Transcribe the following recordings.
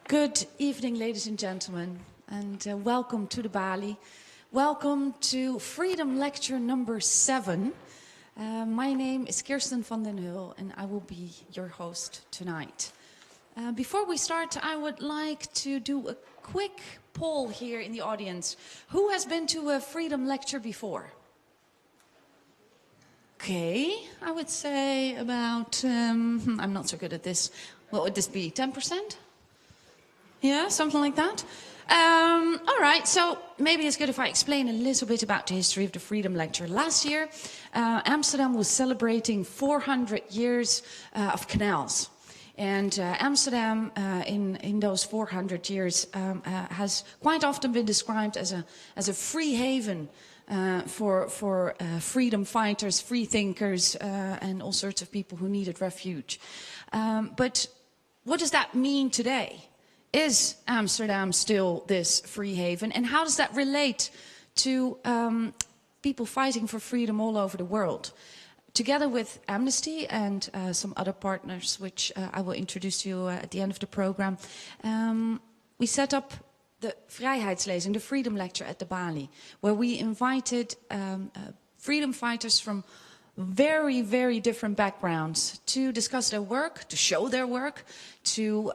Good evening, ladies and gentlemen, and welcome to the Balie. Welcome to Freedom Lecture number 7. My name is Kirsten van den Hul, and I will be your host tonight. Before we start, I would like to do a quick poll here in the audience. Who has been to a Freedom Lecture before? Okay, I would say about, I'm not so good at this. What would this be, 10%? Yeah, something like that. All right, so maybe it's good if I explain a little bit about the history of the Freedom Lecture. Last year, Amsterdam was celebrating 400 years of canals. And Amsterdam, in those 400 years, has quite often been described as a free haven for freedom fighters, free thinkers, and all sorts of people who needed refuge. But what does that mean today? Is Amsterdam still this free haven? And how does that relate to people fighting for freedom all over the world? Together with Amnesty and some other partners, which I will introduce to you at the end of the program, we set up the Vrijheidslezing, the Freedom Lecture at the Balie, where we invited freedom fighters from very, very different backgrounds to discuss their work, to show their work, to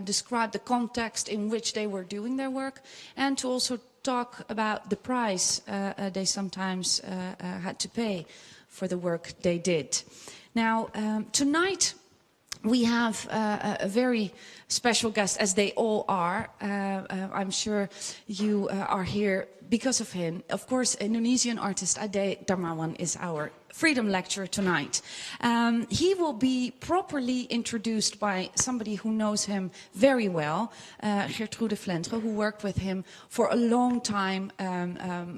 describe the context in which they were doing their work, and to also talk about the price they sometimes had to pay for the work they did. Now, tonight we have a very special guest, as they all are. I'm sure you are here because of him. Of course, Indonesian artist Ade Darmawan is our Freedom Lecturer tonight. He will be properly introduced by somebody who knows him very well, Gertrude Vlendre, who worked with him for a long time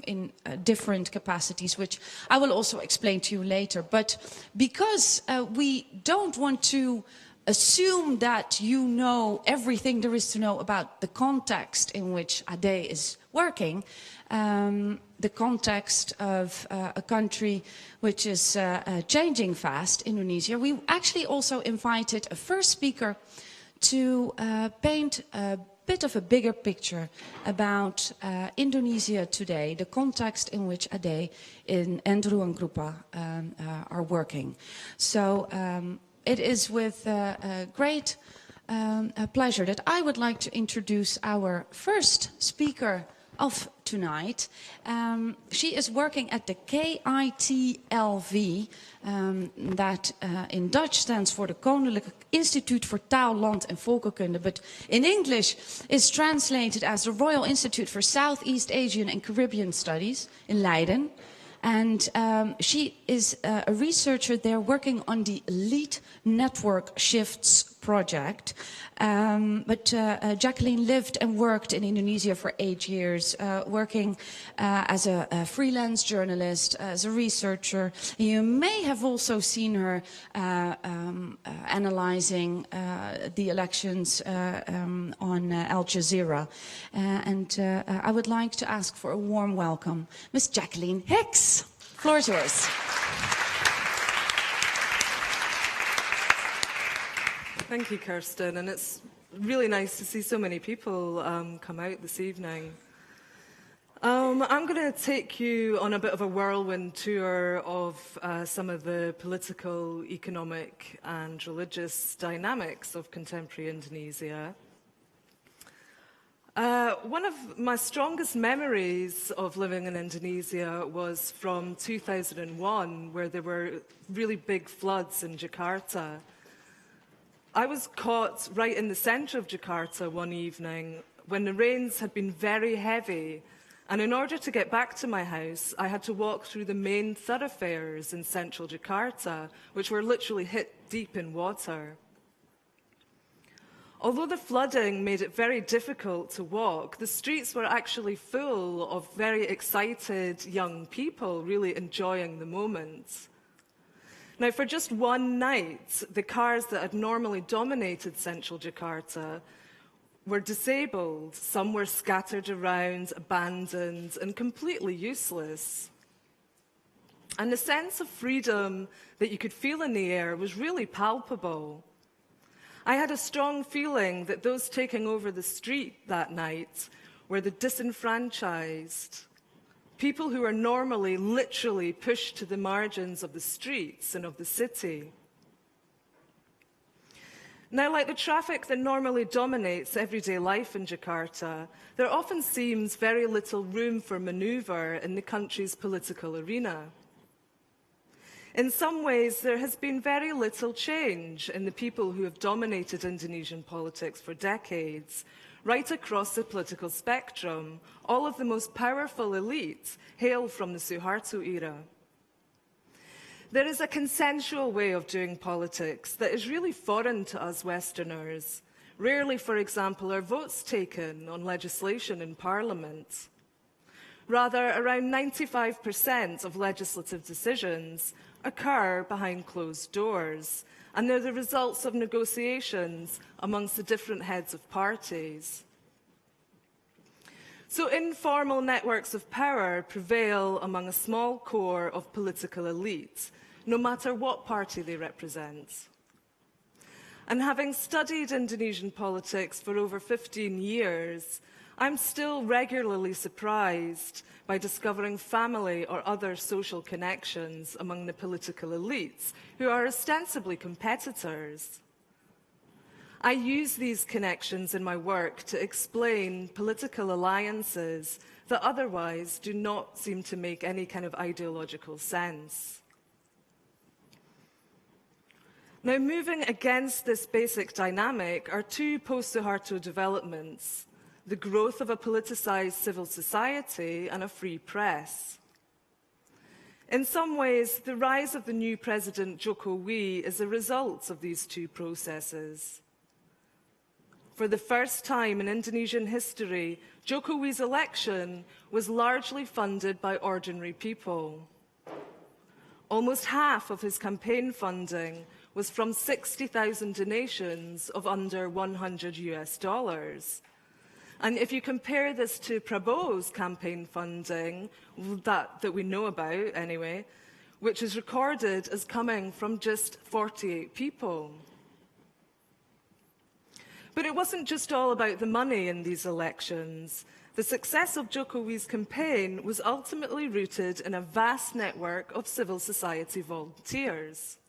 in different capacities, which I will also explain to you later. But because we don't want to assume that you know everything there is to know about the context in which Ade is working, the context of a country which is changing fast, Indonesia, we actually also invited a first speaker to paint a bit of a bigger picture about Indonesia today, the context in which Ade and Ruangrupa are working. So it is with great pleasure that I would like to introduce our first speaker of tonight. She is working at the KITLV, that in Dutch stands for the Koninklijk Instituut voor Taal, Land en Volkenkunde, but in English is translated as the Royal Institute for Southeast Asian and Caribbean Studies in Leiden. And she is a researcher there working on the Elite Network Shifts project. But Jacqueline lived and worked in Indonesia for 8 years, working as a freelance journalist, as a researcher. You may have also seen her analyzing the elections on Al Jazeera. And I would like to ask for a warm welcome, Miss Jacqueline Hicks. Floor is yours. Thank you, Kirsten, and it's really nice to see so many people come out this evening. I'm going to take you on a bit of a whirlwind tour of some of the political, economic and religious dynamics of contemporary Indonesia. One of my strongest memories of living in Indonesia was from 2001, where there were really big floods in Jakarta. I was caught right in the center of Jakarta one evening when the rains had been very heavy, and in order to get back to my house, I had to walk through the main thoroughfares in central Jakarta, which were literally hit deep in water. Although the flooding made it very difficult to walk, the streets were actually full of very excited young people really enjoying the moment. Now, for just one night, the cars that had normally dominated central Jakarta were disabled. Some were scattered around, abandoned, and completely useless. And the sense of freedom that you could feel in the air was really palpable. I had a strong feeling that those taking over the street that night were the disenfranchised, people who are normally literally pushed to the margins of the streets and of the city. Now, like the traffic that normally dominates everyday life in Jakarta, there often seems very little room for manoeuvre in the country's political arena. In some ways, there has been very little change in the people who have dominated Indonesian politics for decades. Right across the political spectrum, all of the most powerful elites hail from the Suharto era. There is a consensual way of doing politics that is really foreign to us Westerners. Rarely, for example, are votes taken on legislation in Parliament. Rather, around 95% of legislative decisions occur behind closed doors, and they're the results of negotiations amongst the different heads of parties. So informal networks of power prevail among a small core of political elites, no matter what party they represent. And having studied Indonesian politics for over 15 years, I'm still regularly surprised by discovering family or other social connections among the political elites who are ostensibly competitors. I use these connections in my work to explain political alliances that otherwise do not seem to make any kind of ideological sense. Now, moving against this basic dynamic are two post-Suharto developments: the growth of a politicized civil society and a free press. In some ways, the rise of the new president, Joko Widodo, is a result of these two processes. For the first time in Indonesian history, Joko Widodo's election was largely funded by ordinary people. Almost half of his campaign funding was from 60,000 donations of under $100. And if you compare this to Prabowo's campaign funding, that we know about anyway, which is recorded as coming from just 48 people. But it wasn't just all about the money in these elections. The success of Joko Widodo's campaign was ultimately rooted in a vast network of civil society volunteers.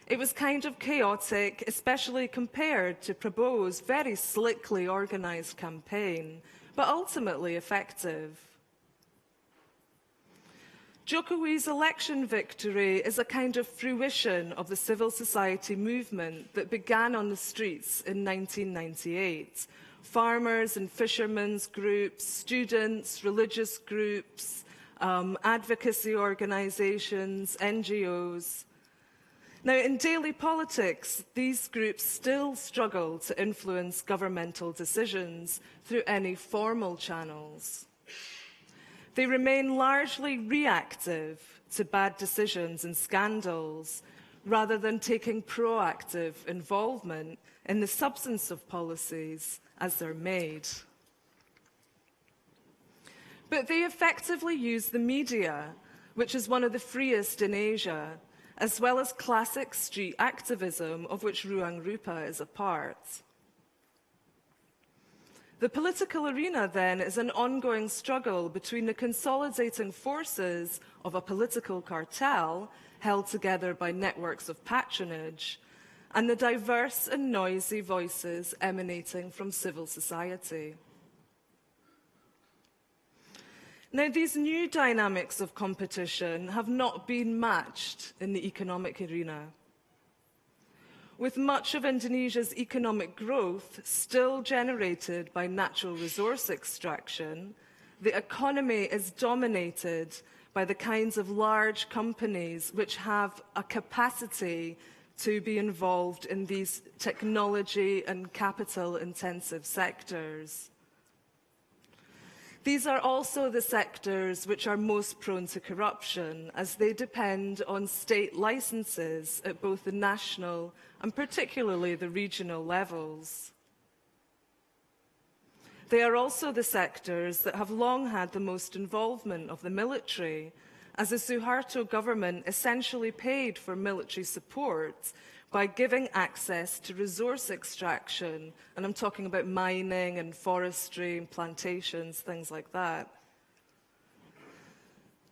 It was kind of chaotic, especially compared to Prabowo's very slickly organised campaign, but ultimately effective. Joko Widodo's election victory is a kind of fruition of the civil society movement that began on the streets in 1998. Farmers and fishermen's groups, students, religious groups, advocacy organisations, NGOs. Now, in daily politics, these groups still struggle to influence governmental decisions through any formal channels. They remain largely reactive to bad decisions and scandals, rather than taking proactive involvement in the substance of policies as they're made. But they effectively use the media, which is one of the freest in Asia, as well as classic street activism, of which Ruangrupa is a part. The political arena, then, is an ongoing struggle between the consolidating forces of a political cartel held together by networks of patronage and the diverse and noisy voices emanating from civil society. Now, these new dynamics of competition have not been matched in the economic arena. With much of Indonesia's economic growth still generated by natural resource extraction, the economy is dominated by the kinds of large companies which have a capacity to be involved in these technology and capital-intensive sectors. These are also the sectors which are most prone to corruption, as they depend on state licenses at both the national and particularly the regional levels. They are also the sectors that have long had the most involvement of the military, as the Suharto government essentially paid for military support by giving access to resource extraction, and I'm talking about mining and forestry and plantations, things like that.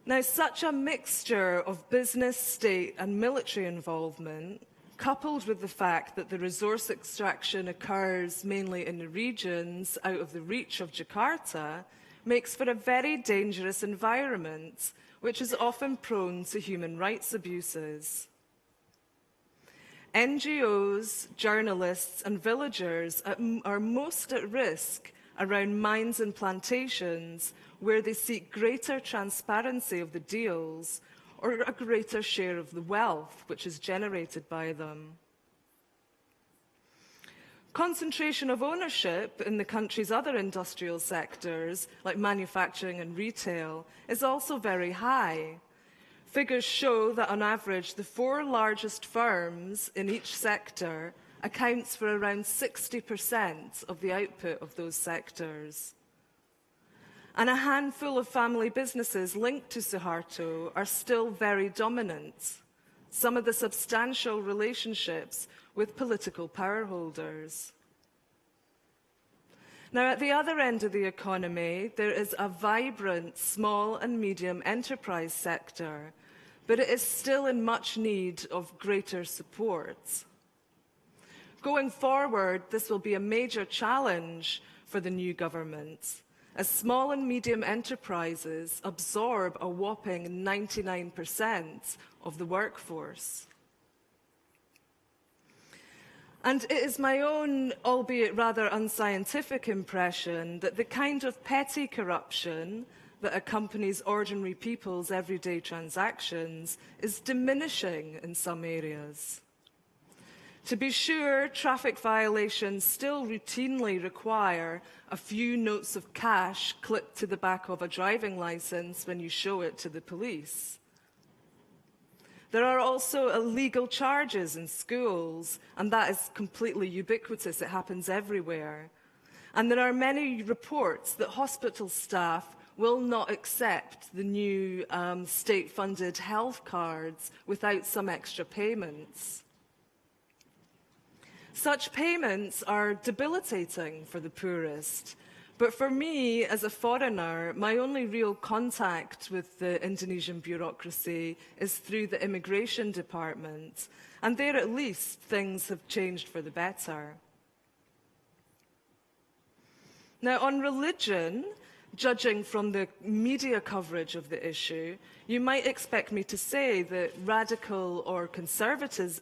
Now, such a mixture of business, state, and military involvement, coupled with the fact that the resource extraction occurs mainly in the regions out of the reach of Jakarta, makes for a very dangerous environment, which is often prone to human rights abuses. NGOs, journalists, and villagers are most at risk around mines and plantations where they seek greater transparency of the deals or a greater share of the wealth which is generated by them. Concentration of ownership in the country's other industrial sectors, like manufacturing and retail, is also very high. Figures show that on average, the 4 largest firms in each sector accounts for around 60% of the output of those sectors. And a handful of family businesses linked to Suharto are still very dominant, some of the substantial relationships with political power holders. Now, at the other end of the economy, there is a vibrant small and medium enterprise sector, but it is still in much need of greater support. Going forward, this will be a major challenge for the new government, as small and medium enterprises absorb a whopping 99% of the workforce. And it is my own, albeit rather unscientific, impression that the kind of petty corruption that accompanies ordinary people's everyday transactions is diminishing in some areas. To be sure, traffic violations still routinely require a few notes of cash clipped to the back of a driving license when you show it to the police. There are also illegal charges in schools, and that is completely ubiquitous. It happens everywhere. And there are many reports that hospital staff will not accept the new state-funded health cards without some extra payments. Such payments are debilitating for the poorest. But for me, as a foreigner, my only real contact with the Indonesian bureaucracy is through the immigration department. And there, at least, things have changed for the better. Now, on religion, judging from the media coverage of the issue, you might expect me to say that radical or conservative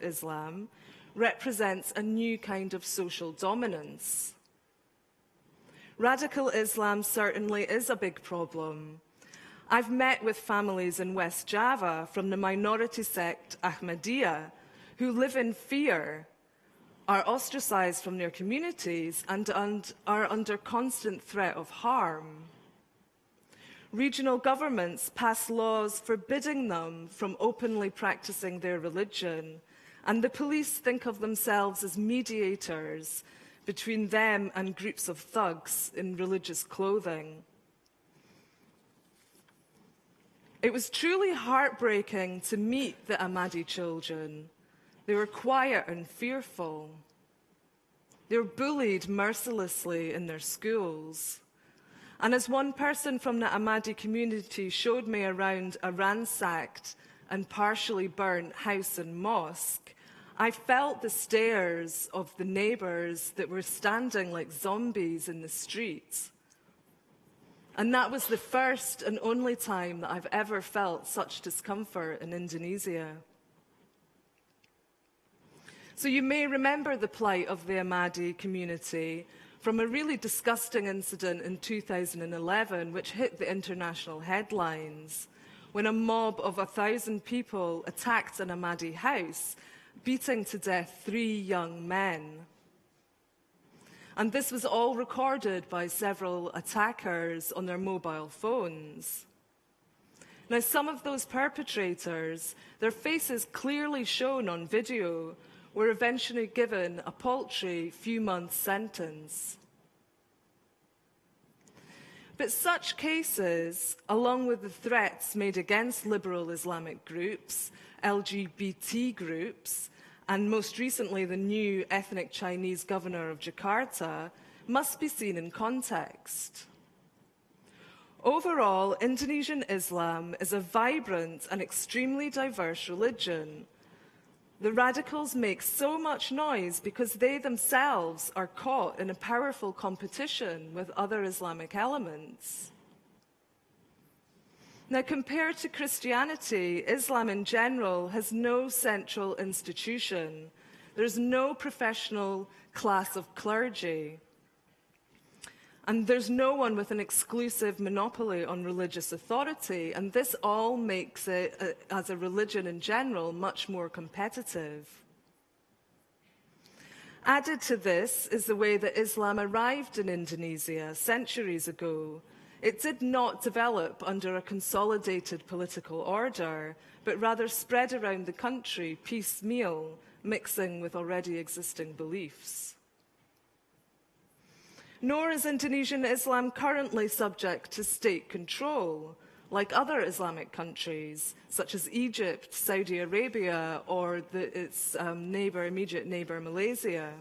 Islam represents a new kind of social dominance. Radical Islam certainly is a big problem. I've met with families in West Java from the minority sect Ahmadiyya who live in fear, are ostracized from their communities, and are under constant threat of harm. Regional governments pass laws forbidding them from openly practicing their religion, and the police think of themselves as mediators between them and groups of thugs in religious clothing. It was truly heartbreaking to meet the Ahmadi children. They were quiet and fearful. They were bullied mercilessly in their schools. And as one person from the Ahmadi community showed me around a ransacked and partially burnt house and mosque, I felt the stares of the neighbours that were standing like zombies in the streets. And that was the first and only time that I've ever felt such discomfort in Indonesia. So you may remember the plight of the Ahmadi community from a really disgusting incident in 2011, which hit the international headlines, when a mob of 1,000 people attacked an Ahmadi house, beating to death 3 young men. And this was all recorded by several attackers on their mobile phones. Now, some of those perpetrators, their faces clearly shown on video, were eventually given a paltry few-month sentence. But such cases, along with the threats made against liberal Islamic groups, LGBT groups, and most recently the new ethnic Chinese governor of Jakarta, must be seen in context. Overall, Indonesian Islam is a vibrant and extremely diverse religion. The radicals make so much noise because they themselves are caught in a powerful competition with other Islamic elements. Now, compared to Christianity, Islam in general has no central institution. There's no professional class of clergy. And there's no one with an exclusive monopoly on religious authority, and this all makes it, as a religion in general, much more competitive. Added to this is the way that Islam arrived in Indonesia centuries ago. It did not develop under a consolidated political order, but rather spread around the country piecemeal, mixing with already existing beliefs. Nor is Indonesian Islam currently subject to state control, like other Islamic countries, such as Egypt, Saudi Arabia, or its immediate neighbour, Malaysia.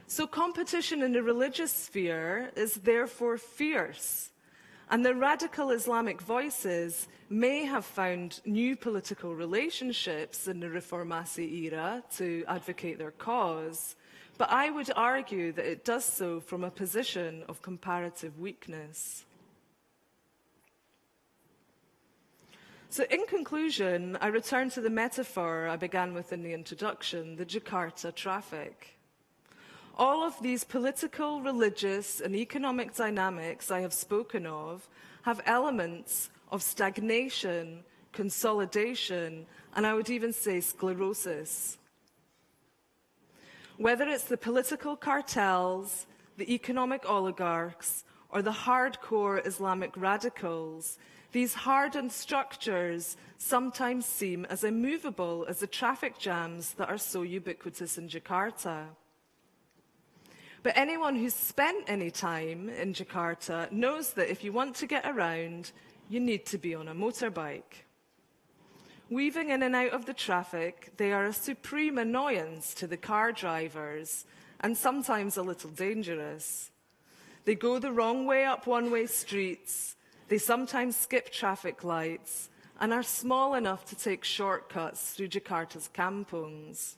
So competition in the religious sphere is therefore fierce, and the radical Islamic voices may have found new political relationships in the Reformasi era to advocate their cause, but I would argue that it does so from a position of comparative weakness. So in conclusion, I return to the metaphor I began with in the introduction, the Jakarta traffic. All of these political, religious, and economic dynamics I have spoken of have elements of stagnation, consolidation, and I would even say sclerosis. Whether it's the political cartels, the economic oligarchs, or the hardcore Islamic radicals, these hardened structures sometimes seem as immovable as the traffic jams that are so ubiquitous in Jakarta. But anyone who's spent any time in Jakarta knows that if you want to get around, you need to be on a motorbike. Weaving in and out of the traffic, they are a supreme annoyance to the car drivers, and sometimes a little dangerous. They go the wrong way up one-way streets, they sometimes skip traffic lights, and are small enough to take shortcuts through Jakarta's kampungs.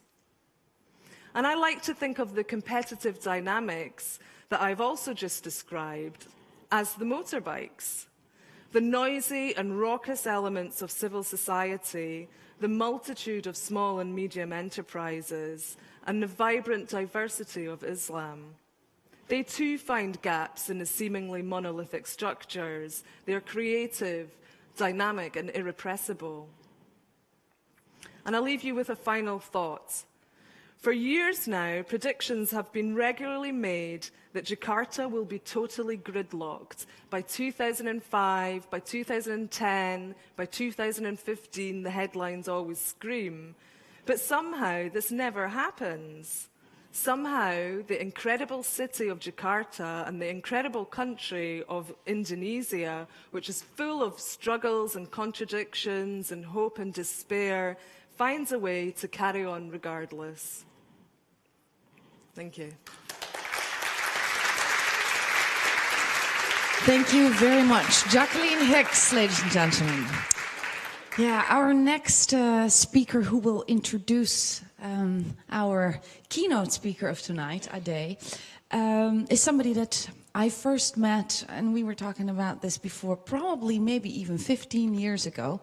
And I like to think of the competitive dynamics that I've also just described as the motorbikes. The noisy and raucous elements of civil society, the multitude of small and medium enterprises, and the vibrant diversity of Islam. They too find gaps in the seemingly monolithic structures. They are creative, dynamic, and irrepressible. And I'll leave you with a final thought. For years now, predictions have been regularly made that Jakarta will be totally gridlocked. By 2005, by 2010, by 2015, the headlines always scream. But somehow this never happens. Somehow the incredible city of Jakarta and the incredible country of Indonesia, which is full of struggles and contradictions and hope and despair, finds a way to carry on regardless. Thank you. Thank you very much. Jacqueline Hicks, ladies and gentlemen. Yeah, our next speaker who will introduce our keynote speaker of tonight, Ade, is somebody that I first met, and we were talking about this before, probably maybe even 15 years ago,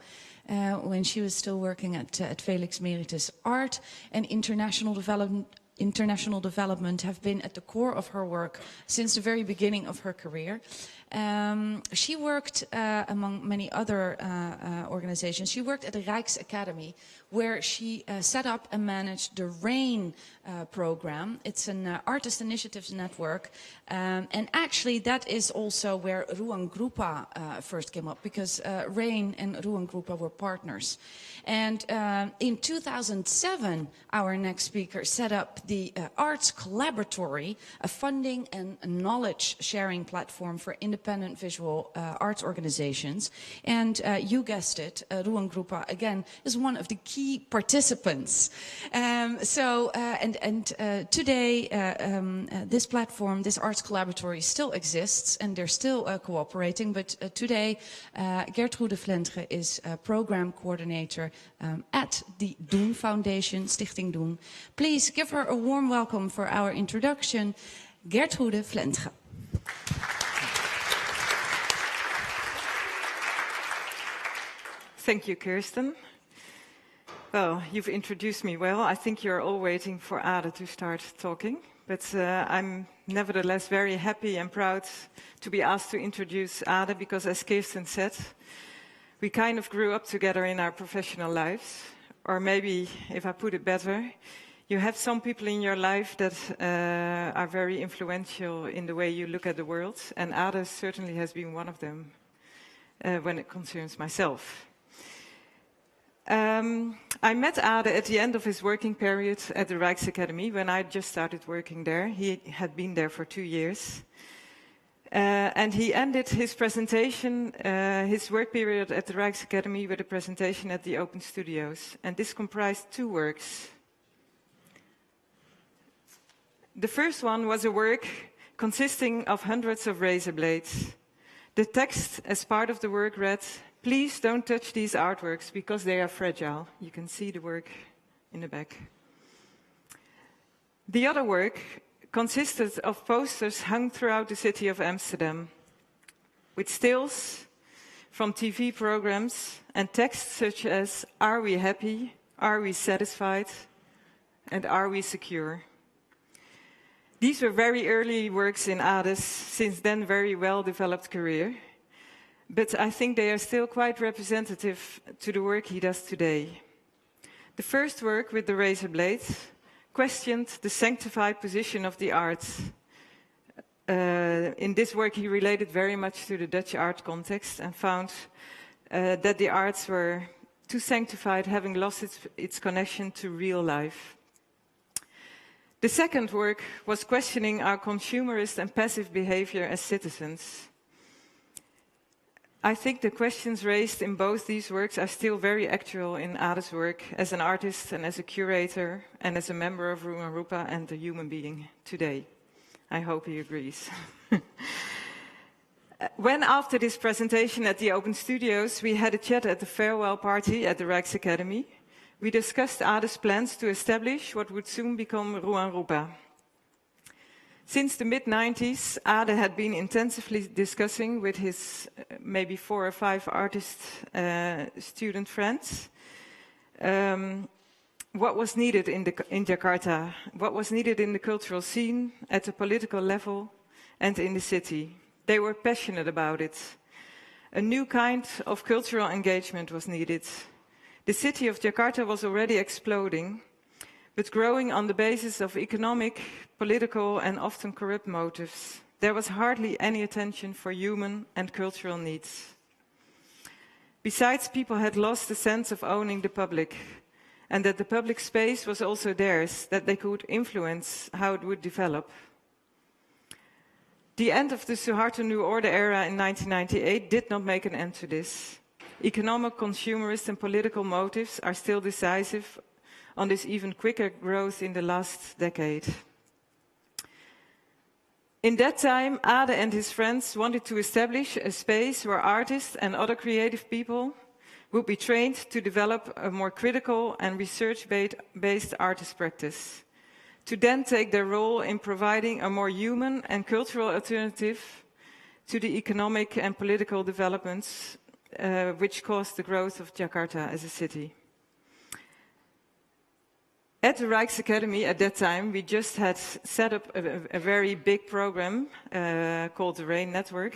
when she was still working at Felix Meritus. Art and international development have been at the core of her work since the very beginning of her career. She worked, among many other organizations, she worked at the Rijksacademy, where she set up and managed the RAIN program. It's an artist initiatives network, and actually that is also where Ruangrupa first came up, because RAIN and Ruangrupa were partners. And in 2007, our next speaker set up the Arts Collaboratory, a funding and knowledge sharing platform for independent visual arts organizations. And you guessed it, Ruangrupa, again, is one of the key participants. Today, this platform, this Arts Collaboratory, still exists, and they're still cooperating. But today, Gertrude Vlendge is a program coordinator at the Doen Foundation, Stichting Doen. Please give her a warm welcome for our introduction, Gertrude Vlendge. Thank you, Kirsten. Well, you've introduced me well. I think you're all waiting for Ade to start talking. But I'm nevertheless very happy and proud to be asked to introduce Ade, because as Kirsten said, we kind of grew up together in our professional lives. Or maybe, if I put it better, you have some people in your life that are very influential in the way you look at the world. And Ade certainly has been one of them when it concerns myself. I met Ade at the end of his working period at the Rijksacademy when I just started working there. He had been there for 2 years. And he ended his presentation, his work period at the Rijksacademy, with a presentation at the Open Studios. And this comprised 2 works. The first one was a work consisting of hundreds of razor blades. The text as part of the work read, "Please don't touch these artworks because they are fragile." You can see the work in the back. The other work consisted of posters hung throughout the city of Amsterdam, with stills from TV programs and texts such as, "Are we happy? Are we satisfied? And are we secure?" These were very early works in Ade's, since then very well-developed career. But I think they are still quite representative to the work he does today. The first work, with the razor blade, questioned the sanctified position of the arts. In this work, he related very much to the Dutch art context and found that the arts were too sanctified, having lost its connection to real life. The second work was questioning our consumerist and passive behavior as citizens. I think the questions raised in both these works are still very actual in Ade's work as an artist and as a curator and as a member of Ruangrupa and a human being today. I hope he agrees. When after this presentation at the Open Studios, we had a chat at the farewell party at the Rijksacademy, we discussed Ade's plans to establish what would soon become Ruangrupa. Since the mid-90s, Ade had been intensively discussing with his maybe 4 or 5 artist student friends what was needed in Jakarta, what was needed in the cultural scene, at the political level, and in the city. They were passionate about it. A new kind of cultural engagement was needed. The city of Jakarta was already exploding, but growing on the basis of economic, political, and often corrupt motives. There was hardly any attention for human and cultural needs. Besides, people had lost the sense of owning the public, and that the public space was also theirs, that they could influence how it would develop. The end of the Suharto New Order era in 1998 did not make an end to this. Economic, consumerist, and political motives are still decisive on this even quicker growth in the last decade. In that time, Ade and his friends wanted to establish a space where artists and other creative people would be trained to develop a more critical and research-based artist practice, to then take their role in providing a more human and cultural alternative to the economic and political developments which caused the growth of Jakarta as a city. At the Rijksacademy at that time, we just had set up a very big program called the RAIN Network,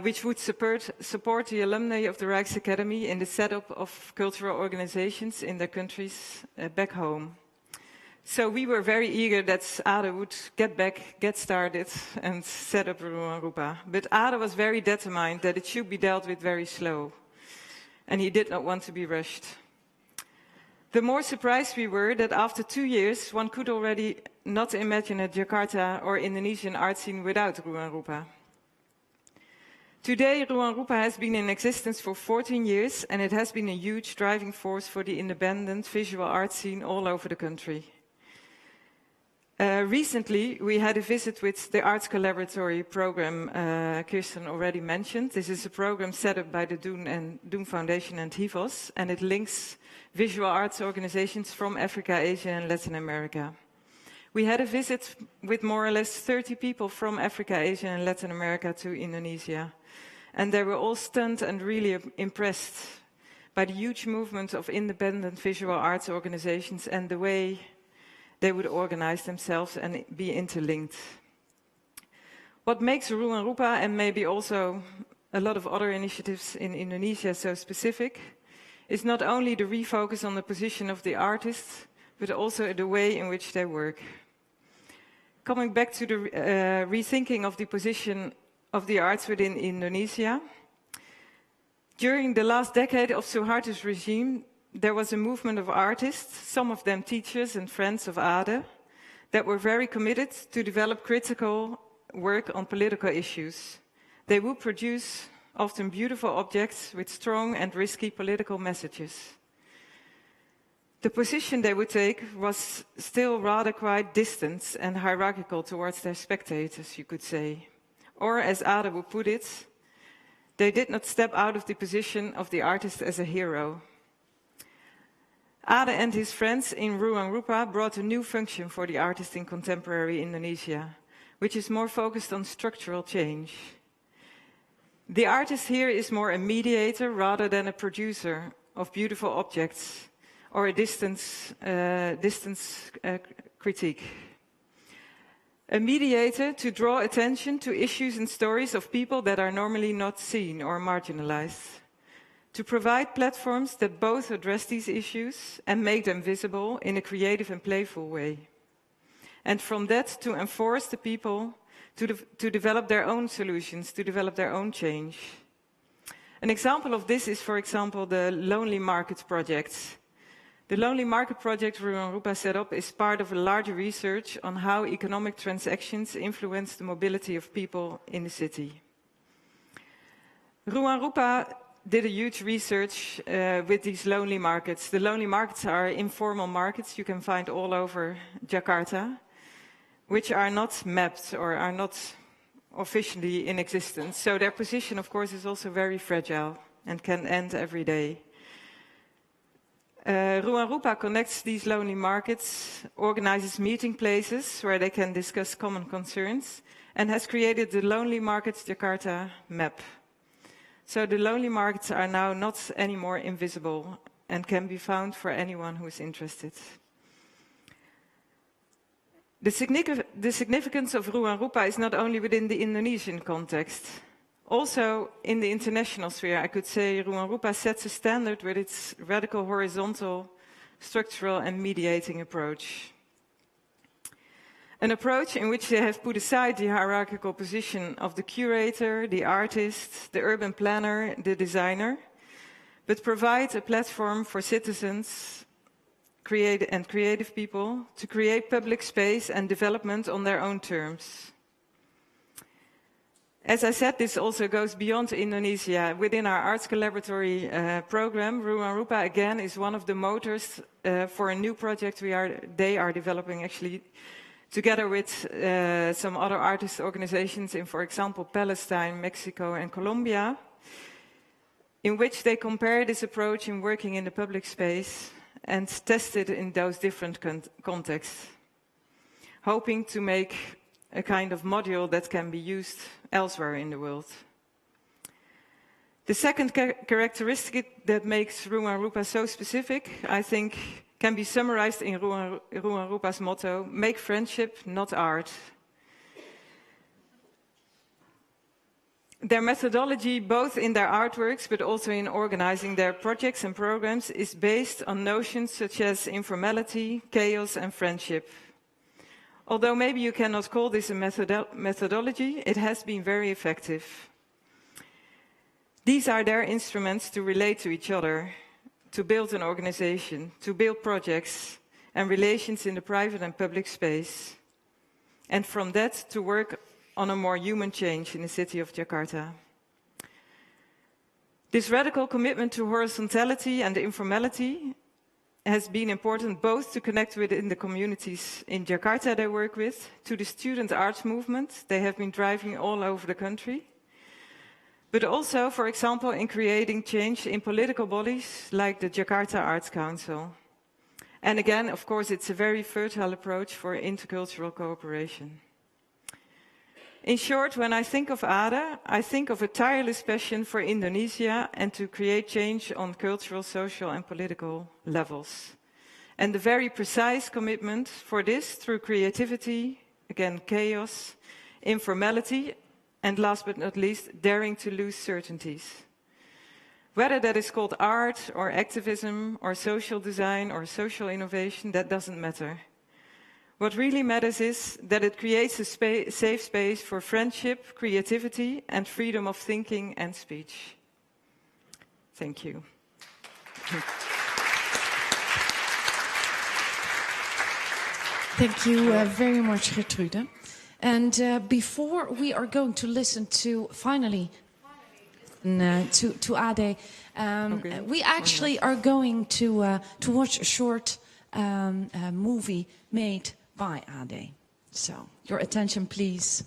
which would support the alumni of the Rijksacademy in the setup of cultural organizations in their countries back home. So we were very eager that Ade would get started and set up Ruangrupa. But Ade was very determined that it should be dealt with very slow. And he did not want to be rushed. The more surprised we were that after 2 years, one could already not imagine a Jakarta or Indonesian art scene without Ruangrupa. Today, Ruangrupa has been in existence for 14 years, and it has been a huge driving force for the independent visual art scene all over the country. Recently, we had a visit with the Arts Collaboratory program Kirsten already mentioned. This is a program set up by the Doen Foundation and HIVOS, and it links visual arts organizations from Africa, Asia, and Latin America. We had a visit with more or less 30 people from Africa, Asia, and Latin America to Indonesia. And they were all stunned and really impressed by the huge movement of independent visual arts organizations and the way they would organize themselves and be interlinked. What makes Ruangrupa and maybe also a lot of other initiatives in Indonesia so specific is not only the refocus on the position of the artists, but also the way in which they work. Coming back to the rethinking of the position of the arts within Indonesia, during the last decade of Suharto's regime, there was a movement of artists, some of them teachers and friends of Ade, that were very committed to develop critical work on political issues. They would produce often beautiful objects with strong and risky political messages. The position they would take was still rather quite distant and hierarchical towards their spectators, you could say. Or, as Ade would put it, they did not step out of the position of the artist as a hero. Ade and his friends in Ruangrupa brought a new function for the artist in contemporary Indonesia, which is more focused on structural change. The artist here is more a mediator rather than a producer of beautiful objects or a distance critique. A mediator to draw attention to issues and stories of people that are normally not seen or marginalized. To provide platforms that both address these issues and make them visible in a creative and playful way. And from that to enforce the people to develop their own solutions, to develop their own change. An example of this is, for example, the Lonely Market project. The Lonely Market project Ruangrupa set up is part of a larger research on how economic transactions influence the mobility of people in the city. Ruangrupa did a huge research with these lonely markets. The lonely markets are informal markets you can find all over Jakarta, which are not mapped or are not officially in existence. So their position, of course, is also very fragile and can end every day. Ruangrupa connects these lonely markets, organizes meeting places where they can discuss common concerns, and has created the Lonely Markets Jakarta map. So the lonely markets are now not anymore invisible and can be found for anyone who is interested. The significance of Ruangrupa is not only within the Indonesian context. Also in the international sphere, I could say Ruangrupa sets a standard with its radical horizontal, structural and mediating approach. An approach in which they have put aside the hierarchical position of the curator, the artist, the urban planner, the designer, but provide a platform for citizens and creative people to create public space and development on their own terms. As I said, this also goes beyond Indonesia. Within our Arts Collaboratory program, Ruangrupa again is one of the motors for a new project they are developing actually together with some other artist organizations in, for example, Palestine, Mexico and Colombia, in which they compare this approach in working in the public space and test it in those different contexts, hoping to make a kind of module that can be used elsewhere in the world. The second characteristic that makes Ruangrupa so specific, I think, can be summarized in Ruangrupa's motto, make friendship, not art. Their methodology, both in their artworks but also in organizing their projects and programs, is based on notions such as informality, chaos, and friendship. Although maybe you cannot call this a methodology, it has been very effective. These are their instruments to relate to each other, to build an organization, to build projects and relations in the private and public space, and from that to work on a more human change in the city of Jakarta. This radical commitment to horizontality and informality has been important both to connect within the communities in Jakarta they work with, to the student arts movement they have been driving all over the country, but also, for example, in creating change in political bodies like the Jakarta Arts Council. And again, of course, it's a very fertile approach for intercultural cooperation. In short, when I think of Ade, I think of a tireless passion for Indonesia and to create change on cultural, social and political levels. And the very precise commitment for this through creativity, again chaos, informality, and last but not least, daring to lose certainties. Whether that is called art or activism or social design or social innovation, that doesn't matter. What really matters is that it creates a safe space for friendship, creativity, and freedom of thinking and speech. Thank you. Thank you very much, Gertrude. And before we are going to listen to, finally, to Ade, okay. We actually are going to watch a short movie made by Ade. So, your attention, please.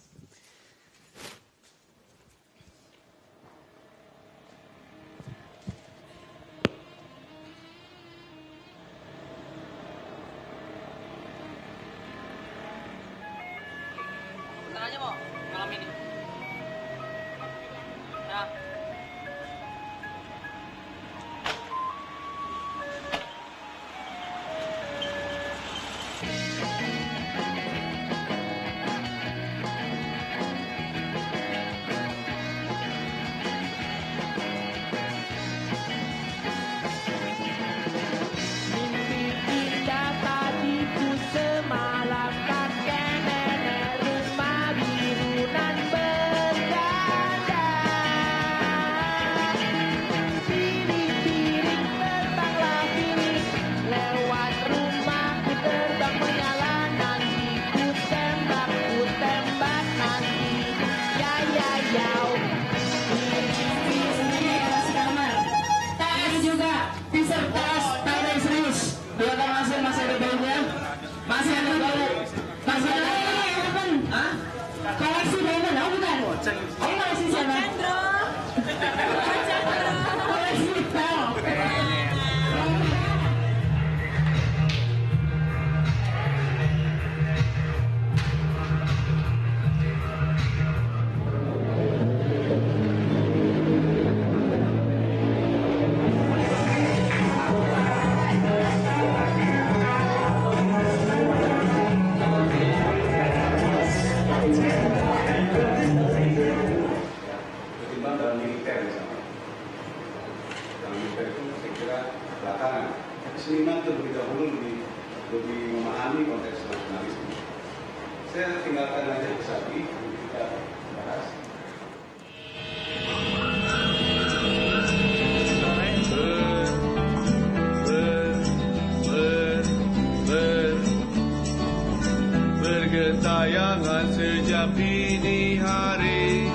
Bergentayangan sejak dini hari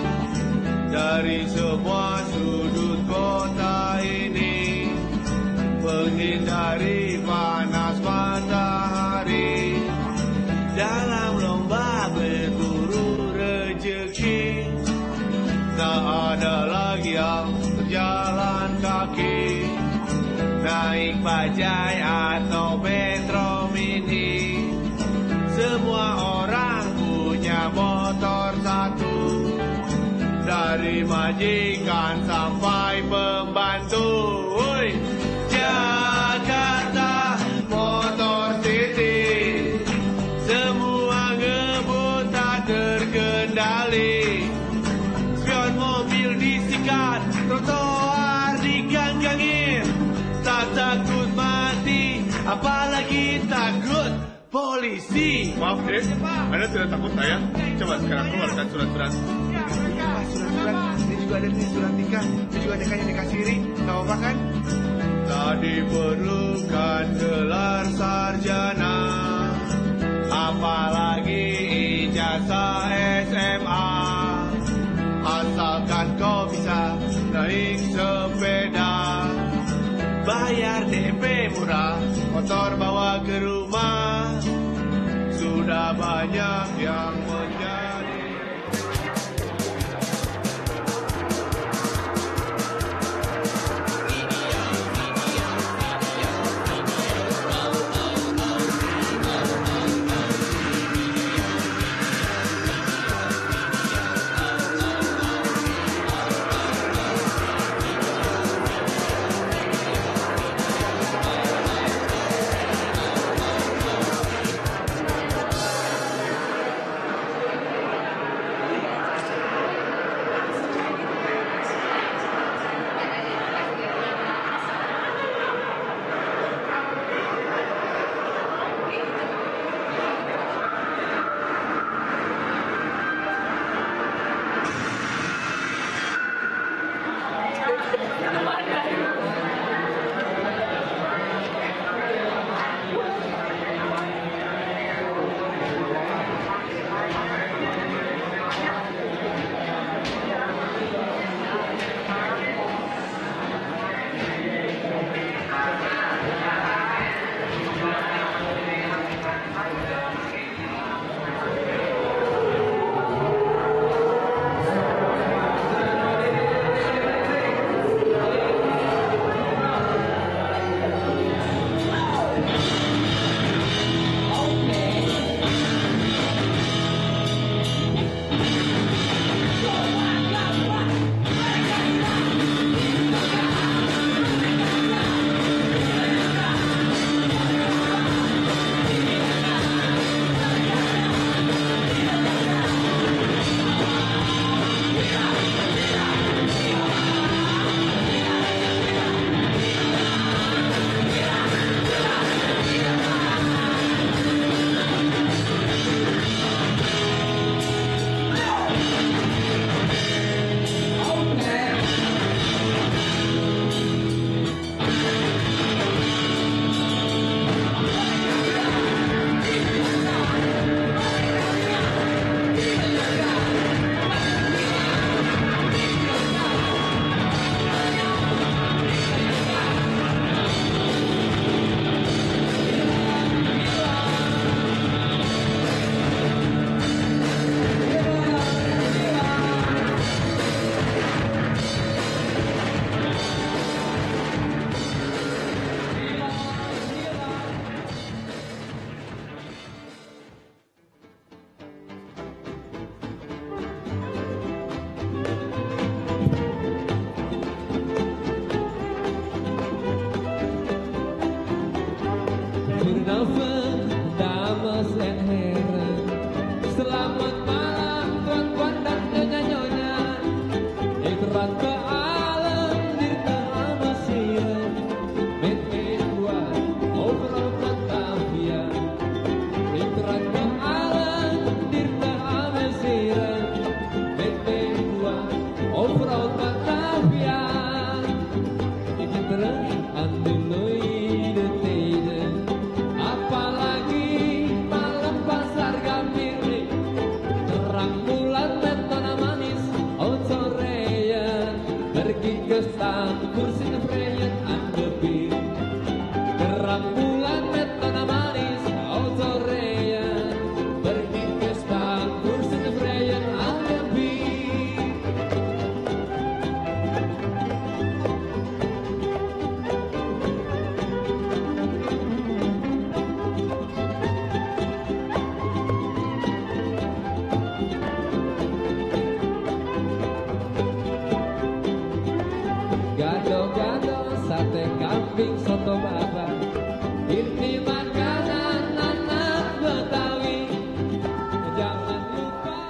dari semua sudut kota ini, menghindari panas matahari dalam lomba berburu rezeki. Tak ada lagi yang berjalan kaki, naik bajai atau metro mini. Semua orang punya motor satu, dari majikan sampai pembantu. Jakarta, apalagi takut polisi. Maaf deh, Anda tidak takut saya? Coba sekarang keluarkan surat-surat. Surat-surat, ini juga ada nih surat nikah, ini juga nikah siri, nggak apa-apa kan? Tak diperlukan gelar sarjana, apalagi ijazah SMA, asalkan kau bisa naik sepeda, bayar DP murah, motor bawa ke rumah, sudah banyak yang menjadi. Selamat malam tuan-tuan dan nyonya-nyonya, ikrar ke alam dirta Amasia, mete dua overall Batavia, ikrar ke alam dirta Amasia, mete dua overall Batavia, ikut terus andiloi de tede, apalagi malam pasar gambir. Terang bulan metana manis, oh sorean, pergi ke stand kursi freyan andebir. Terang bulan metana manis, oh sorean, pergi ke stand kursi freyan andebir. Gado-gado, sate kambing, soto bakar, ini makanan anak Betawi. Jangan lupa.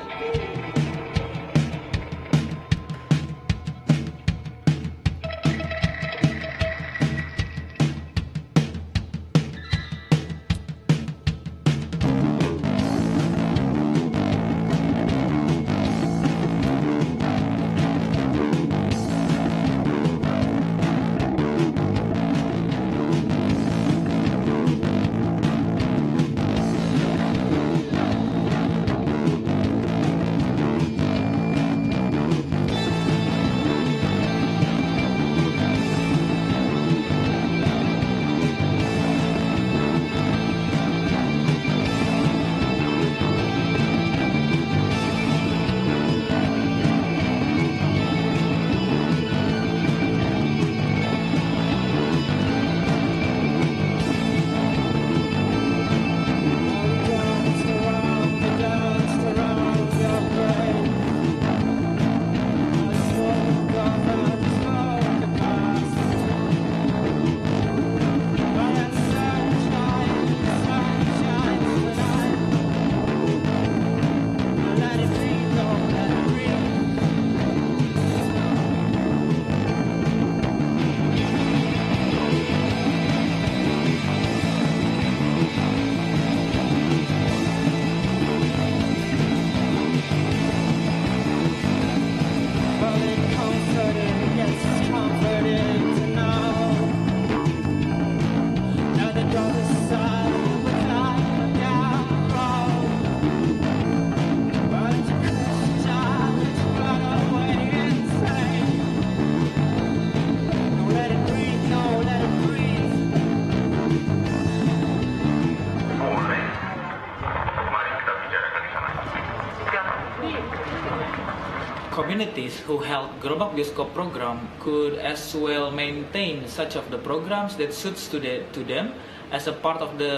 communities who held Gerobak Bioskop program could as well maintain such of the programs that suits to them as a part of the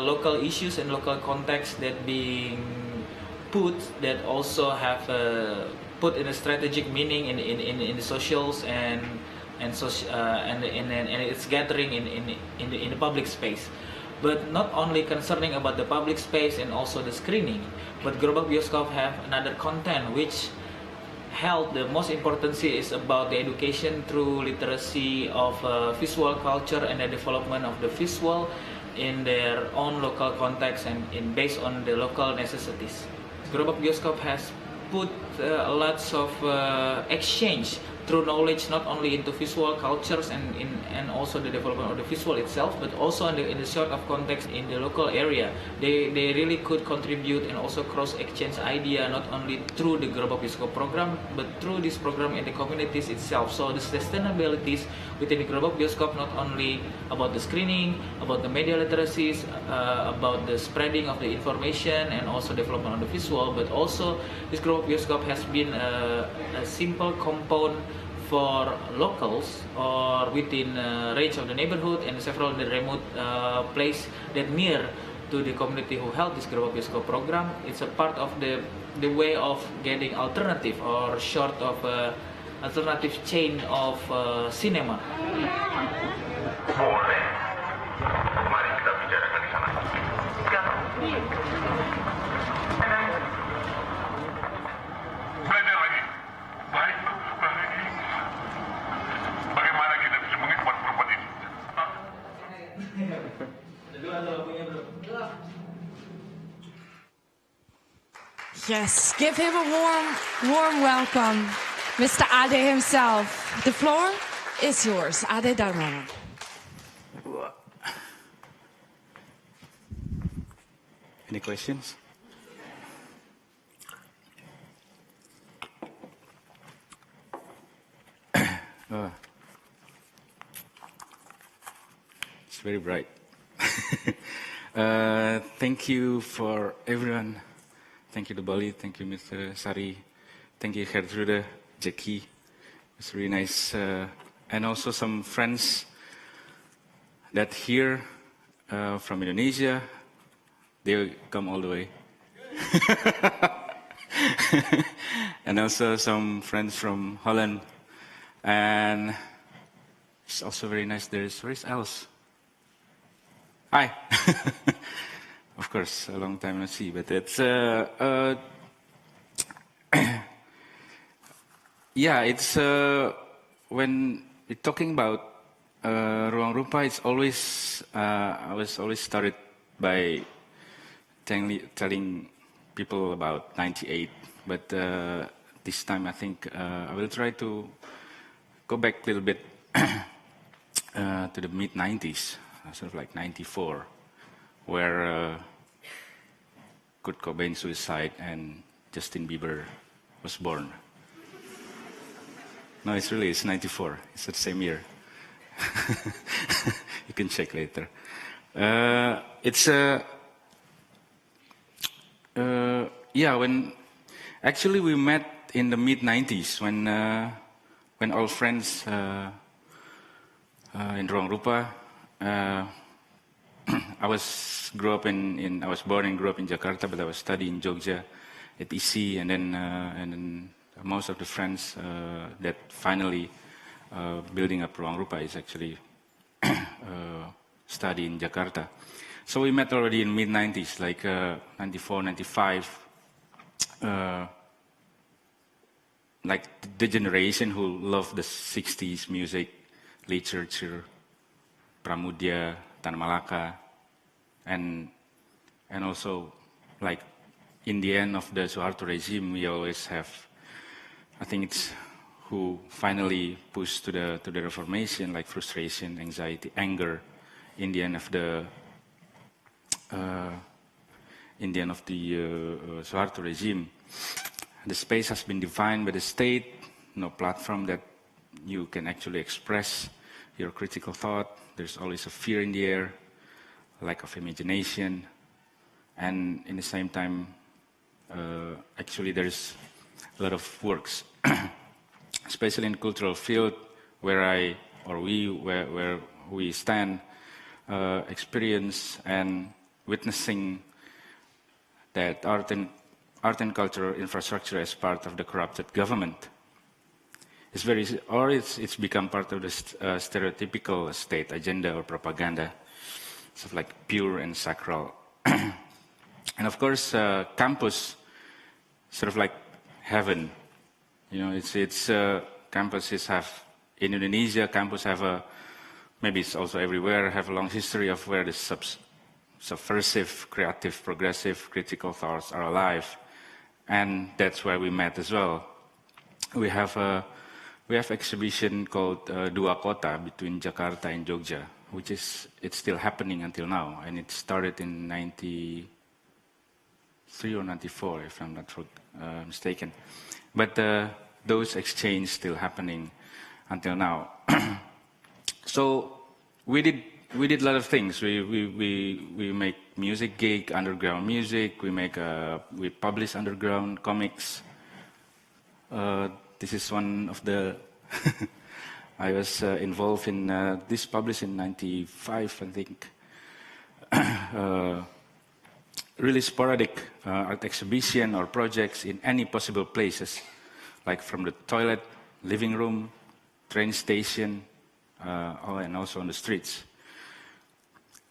local issues and local context that being put, that also have put in a strategic meaning in the socials and its gathering in the public space. But not only concerning about the public space and also the screening, but Gerobak Bioskop have another content which held the most importance is about the education through literacy of visual culture and the development of the visual in their own local context and based on the local necessities. Gerobak Bioskop has put lots of exchange through knowledge not only into visual cultures and also the development of the visual itself, but also in the sort of context in the local area. They really could contribute and also cross-exchange idea not only through the Gerobak Bioskop program, but through this program in the communities itself. So the sustainabilities within the Gerobak Bioskop not only about the screening, about the media literacies, about the spreading of the information and also development of the visual, but also this Gerobak Bioskop has been a simple component for locals or within range of the neighborhood and several of the remote place that near to the community who held this Gerobak Bioskop program. It's a part of the way of getting alternative or short of alternative chain of cinema. Boleh. Mari kita bicarakan di sana. Belajar lagi. Baik, bagaimana kita bisa mengikut perempuan ini? Yes, give him a warm welcome, Mr. Ade himself. The floor is yours, Ade Darmawan. Any questions? It's very bright. Thank you for everyone. Thank you to Balie. Thank you, Mr. Sari. Thank you, Gertrude, Jackie. It's really nice. And also some friends that here from Indonesia. They come all the way. And also some friends from Holland. And it's also very nice. Where's Els? Hi. Of course, a long time no see, but it's yeah, it's when we're talking about Ruangrupa, it's always I was always started by telling people about 98, but this time I think I will try to go back a little bit to the mid-90s, sort of like 94, where Kurt Cobain suicide and Justin Bieber was born. No, it's 94. It's the same year. You can check later. It's yeah, when actually we met in the mid-90s when all friends in Ruangrupa. I was born and grew up in Jakarta, but I was studying in Jogja at IC, and then most of the friends that finally building up Ruangrupa is actually study in Jakarta. So we met already in mid-90s, like 94, 95, like the generation who loved the 60s music, literature, Pramudia, Tan Malaka, and also like in the end of the Suharto regime, we always have, I think it's who finally pushed to the reformation, like frustration, anxiety, anger, in the end of the Suharto regime. The space has been defined by the state, no platform that you can actually express your critical thought. There's always a fear in the air, lack of imagination, and in the same time, actually there's a lot of works especially in the cultural field where we stand, experience and witnessing that art and cultural infrastructure as part of the corrupted government. It's become part of the stereotypical state agenda or propaganda, sort of like pure and sacral. And of course, campus, sort of like heaven. You know, campuses have, in Indonesia, campus have maybe it's also everywhere, have a long history of where the subversive, creative, progressive, critical thoughts are alive. And that's where we met as well. We have exhibition called Dua Kota between Jakarta and Jogja, it's still happening until now, and it started in 93 or 94, if I'm not mistaken. But those exchanges still happening until now. So we did a lot of things. We make music gig, underground music. We publish underground comics. This is one of the I was involved in this, published in 95, I think. Really sporadic art exhibition or projects in any possible places, like from the toilet, living room, train station, and also on the streets.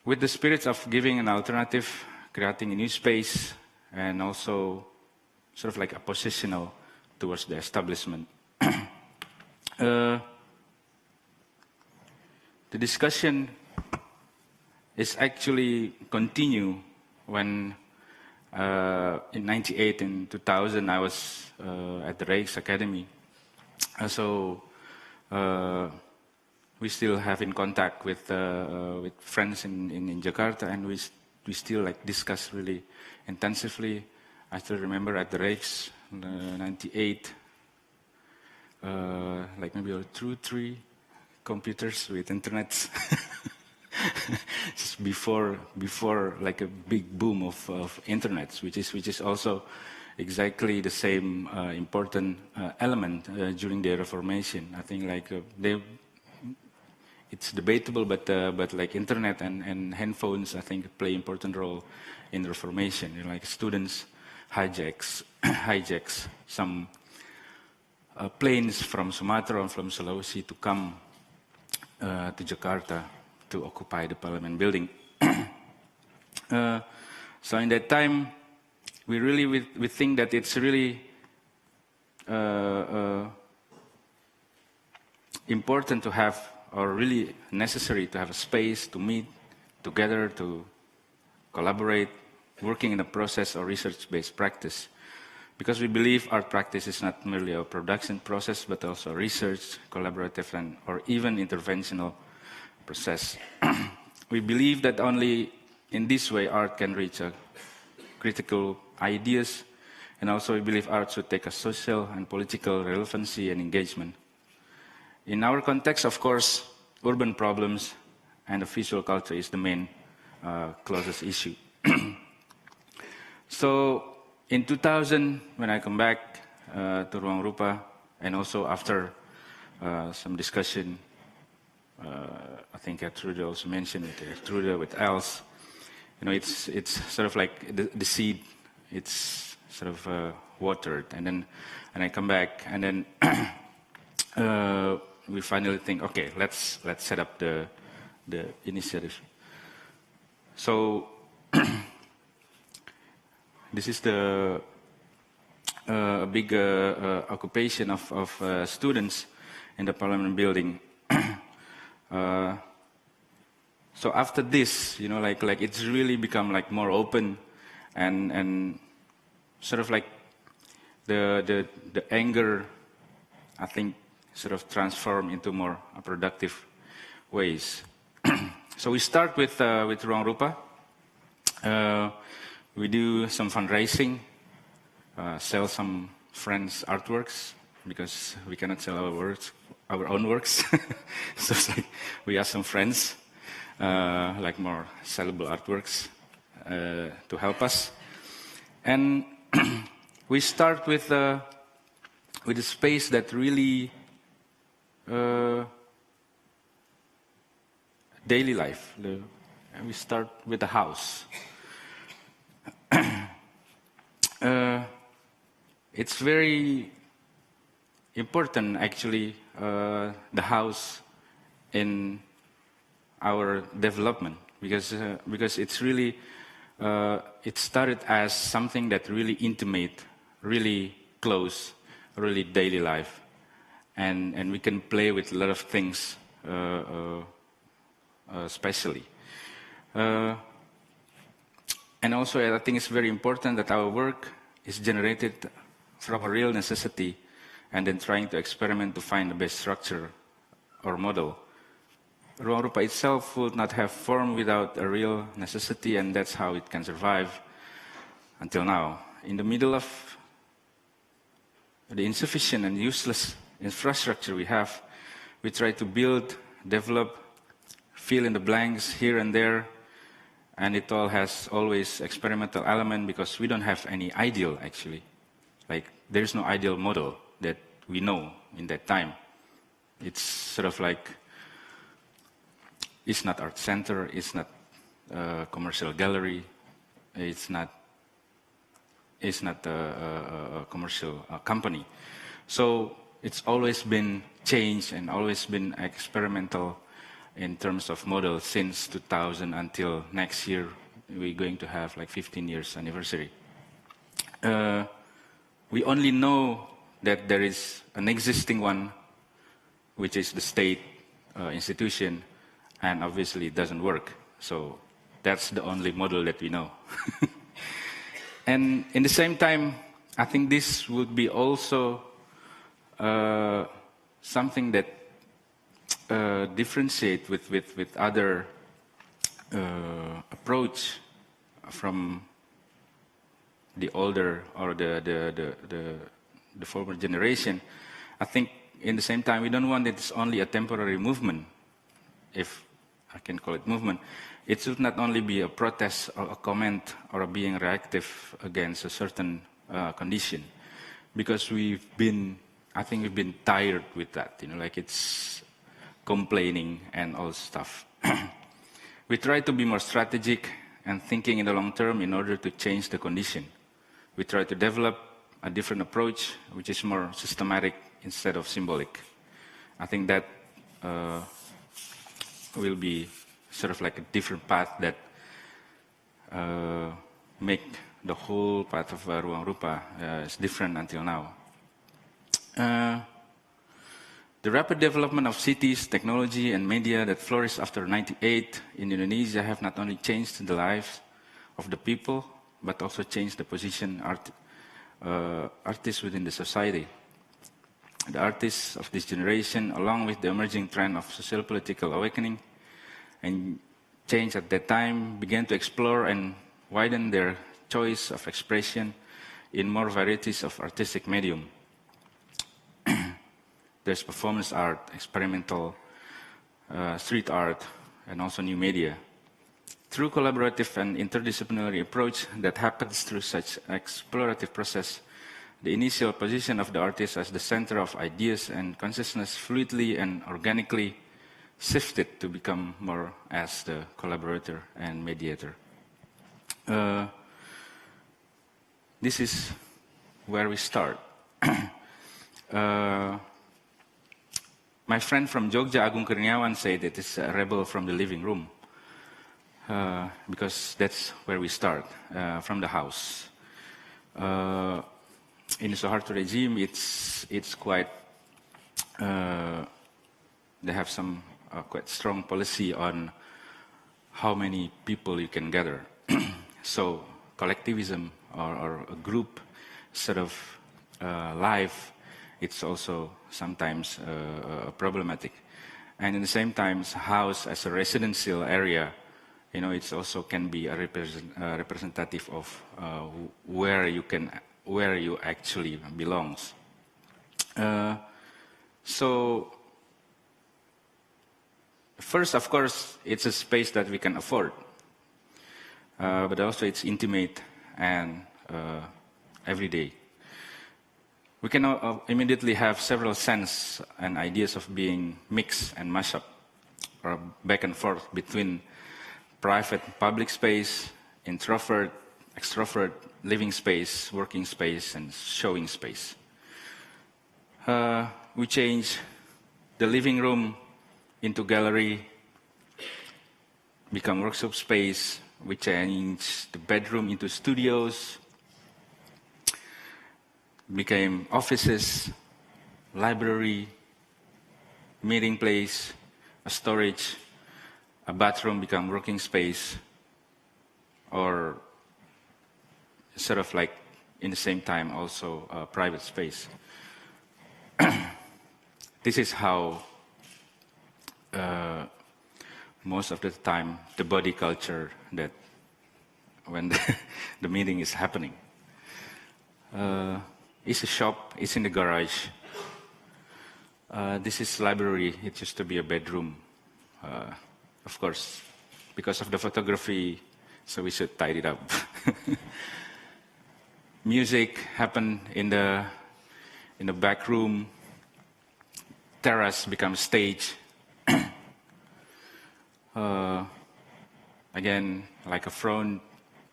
With the spirit of giving an alternative, creating a new space, and also sort of like oppositional towards the establishment. The discussion is actually continue when in 98 and 2000 I was at the Rijks Academy. So we still have in contact with friends in Jakarta, and we still like discuss really intensively. I still remember at the Rijks 98, like maybe 2 or 3 computers with internet. Just before like a big boom of internet, which is also exactly the same important element during the Reformation. I think like it's debatable, but like internet and handphones, I think play important role in the Reformation. You know, like students hijacks some planes from Sumatra and from Sulawesi to come to Jakarta to occupy the parliament building. So in that time, we think that it's really important to have, or really necessary to have a space to meet together, to collaborate, working in a process or research-based practice. Because we believe art practice is not merely a production process, but also a research, collaborative, or even interventional process. We believe that only in this way art can reach critical ideas, and also we believe art should take a social and political relevancy and engagement. In our context, of course, urban problems and the visual culture is the main closest issue. So in 2000, when I come back to Ruangrupa, and also after some discussion, I think Trude also mentioned it, Trude with Els, you know, it's sort of like the seed, it's sort of watered, and I come back, and then we finally think, okay, let's set up the initiative. So this is the big occupation of students in the parliament building. So after this, you know, like it's really become like more open, and sort of like the anger, I think, sort of transform into more productive ways. So we start with Ruangrupa. We do some fundraising, sell some friends' artworks, because we cannot sell our own works. So it's like we ask some friends, like more sellable artworks, to help us. And we start with with a space that really daily life. And we start with the house. It's very important, actually, the house in our development, because it's really it started as something that really intimate, really close, really daily life, and we can play with a lot of things, especially. And also, I think it's very important that our work is generated from a real necessity, and then trying to experiment to find the best structure or model. Ruangrupa itself would not have formed without a real necessity, and that's how it can survive until now. In the middle of the insufficient and useless infrastructure we have, we try to build, develop, fill in the blanks here and there, and it all has always experimental element because we don't have any ideal, actually. Like, there's no ideal model that we know in that time. It's sort of like, it's not art center, it's not commercial gallery, it's not a commercial company. So it's always been changed and always been experimental in terms of model since 2000 until next year. We're going to have like 15 years anniversary. We only know that there is an existing one, which is the state institution, and obviously it doesn't work. So that's the only model that we know. And in the same time, I think this would be also something that differentiate with other approach from the older or the former generation. I think in the same time, we don't want it as only a temporary movement, if I can call it movement. It should not only be a protest or a comment or a being reactive against a certain condition, because I think we've been tired with that, like it's complaining and all stuff. We try to be more strategic and thinking in the long term in order to change the condition. We try to develop a different approach, which is more systematic instead of symbolic. I think that will be sort of like a different path that make the whole path of Ruangrupa is different until now. The rapid development of cities, technology, and media that flourished after '98 in Indonesia have not only changed the lives of the people, but also changed the position artists within the society. The artists of this generation, along with the emerging trend of socio-political awakening and change at that time, began to explore and widen their choice of expression in more varieties of artistic medium. There's performance art, experimental street art, and also new media. Through collaborative and interdisciplinary approach that happens through such explorative process, the initial position of the artist as the center of ideas and consciousness fluidly and organically shifted to become more as the collaborator and mediator. This is where we start. My friend from Jogja, Agung Kurniawan, said it is a rebel from the living room, because that's where we start, from the house. In the Suharto regime, it's quite, they have some quite strong policy on how many people you can gather. So collectivism or a group sort of life, it's also sometimes problematic. And at the same time, house as a residential area, it also can be a representative of where you actually belongs. So first, of course, it's a space that we can afford, but also it's intimate and everyday. we can immediately have several sense and ideas of being mixed and mashed up, or back and forth between private and public space, introvert, extrovert, living space, working space, and showing space. We change the living room into gallery, become workshop space. We change the bedroom into studios, became offices, library, meeting place, a storage, a bathroom become working space, or sort of like in the same time also a private space. This is how most of the time the body culture that when the meeting is happening. It's a shop, it's in the garage. This is library, it used to be a bedroom. Of course, because of the photography, so we should tidy it up. Music happened in the back room. Terrace becomes stage. Again, like a front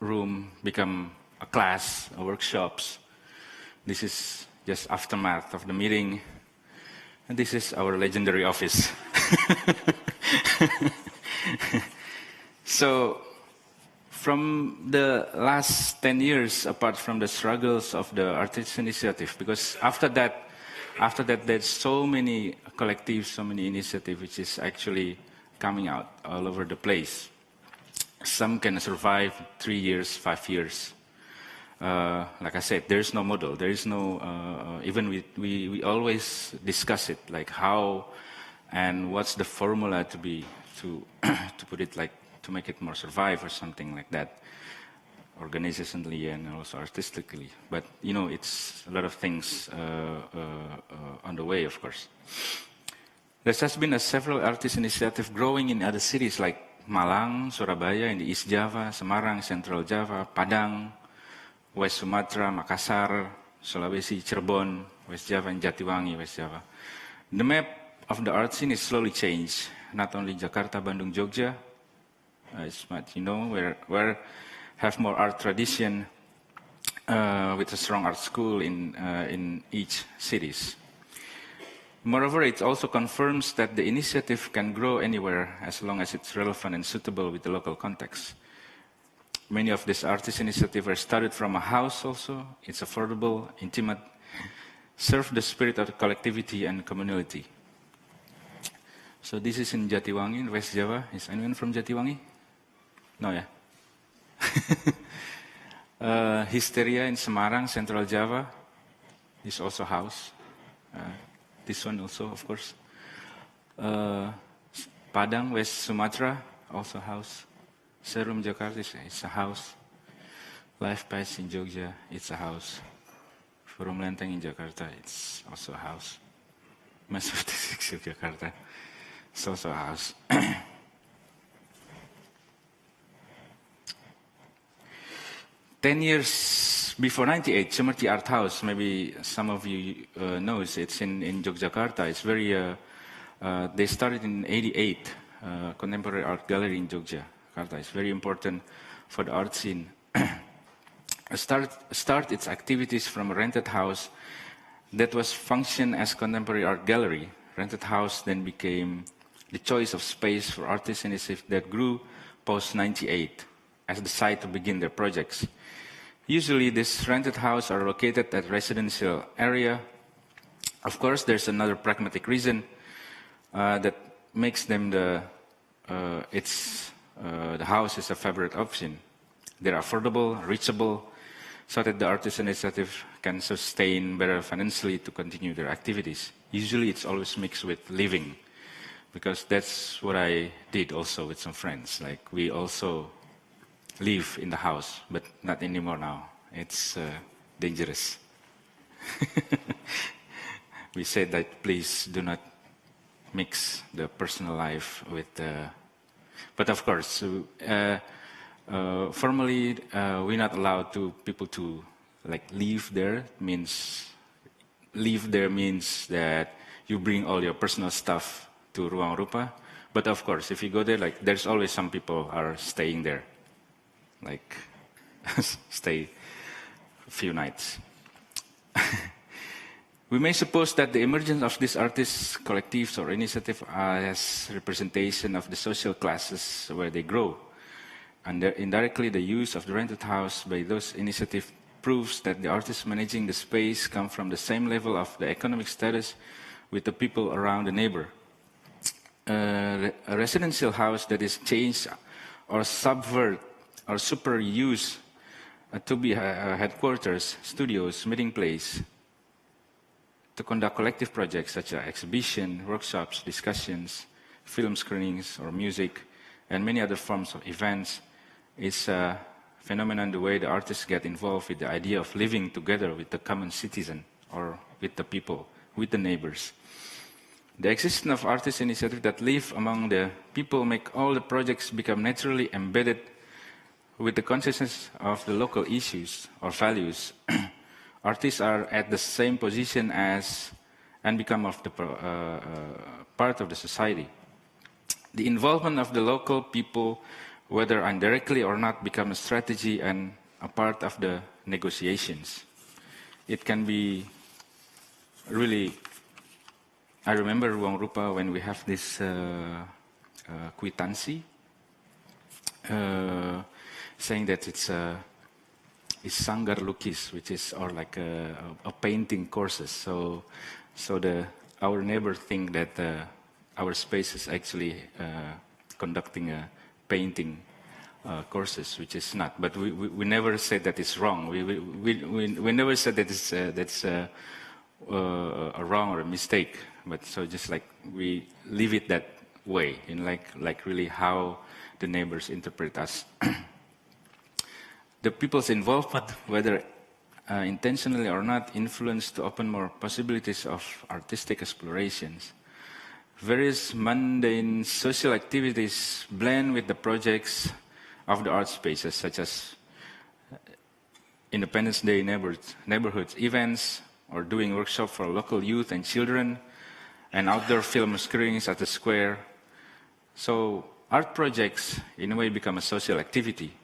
room become a class, a workshops. This is just aftermath of the meeting. And this is our legendary office. So, from the last 10 years, apart from the struggles of the artist initiative, because after that there's so many collectives, so many initiatives which is actually coming out all over the place. Some can survive 3 years, 5 years. Like I said, there is no model. There is no, even we always discuss it, like how and what's the formula to put it like, to make it more survive or something like that, organizationally and also artistically. But, you know, it's a lot of things on the way, of course. There has been several artist initiatives growing in other cities like Malang, Surabaya, in the East Java, Semarang, Central Java, Padang, West Sumatra, Makassar, Sulawesi, Cirebon, West Java, and Jatiwangi, West Java. The map of the art scene is slowly changed. Not only Jakarta, Bandung, Jogja, as much you know, where have more art tradition with a strong art school in each cities. Moreover, it also confirms that the initiative can grow anywhere as long as it's relevant and suitable with the local context. Many of these artist initiatives are started from a house also. It's affordable, intimate, serve the spirit of collectivity and community. So this is in Jatiwangi, in West Java. Is anyone from Jatiwangi? No, yeah. Hysteria in Semarang, Central Java. Is also house. This one also, of course. Padang, West Sumatra, also house. Serum, Jakarta, it's a house. Life Pass in Jogja, it's a house. Forum Lenteng in Jakarta, it's also a house. Mas 56 in Jakarta, it's also a house. 10 years before 98, Cemerti Art House, maybe some of you knows, it's in Yogyakarta. It's very, they started in 88, Contemporary Art Gallery in Jogja. Jakarta is very important for the art scene. Start its activities from a rented house that was functioned as contemporary art gallery. Rented house then became the choice of space for artists initiative that grew post 98 as the site to begin their projects. Usually, this rented house are located at residential area. Of course, there's another pragmatic reason that makes them the house is a favorite option. They're affordable, reachable, so that the artist initiative can sustain better financially to continue their activities. Usually, it's always mixed with living, because that's what I did also with some friends. Like, we also live in the house, but not anymore now. It's dangerous. We said that please do not mix the personal life with the... But of course, formally, we're not allowed people to like live there. It means live there means that you bring all your personal stuff to Ruangrupa. But of course, if you go there, like there's always some people are staying there, like stay a few nights. We may suppose that the emergence of these artists, collectives, or initiatives as representation of the social classes where they grow. And indirectly, the use of the rented house by those initiatives proves that the artists managing the space come from the same level of the economic status with the people around the neighbor. A residential house that is changed or subvert or superuse to be headquarters, studios, meeting place, to conduct collective projects such as exhibition, workshops, discussions, film screenings, or music, and many other forms of events, is a phenomenon the way the artists get involved with the idea of living together with the common citizen, or with the people, with the neighbors. The existence of artist initiatives that live among the people make all the projects become naturally embedded with the consciousness of the local issues or values. Artists are at the same position as and become of the part of the society. The involvement of the local people, whether indirectly or not, become a strategy and a part of the negotiations. It can be really, I remember Ruangrupa when we have this kwitansi, saying that it's sanggar lukis, which is or like a painting courses. So our neighbor think that our space is actually conducting a painting courses, which is not. But we never said that it's wrong. We never said that that's a wrong or a mistake. But so just like we leave it that way, in like really how the neighbors interpret us. The people's involvement, whether intentionally or not, influence to open more possibilities of artistic explorations. Various mundane social activities blend with the projects of the art spaces, such as Independence Day neighborhoods events, or doing workshops for local youth and children, and outdoor film screenings at the square. So art projects, in a way, become a social activity.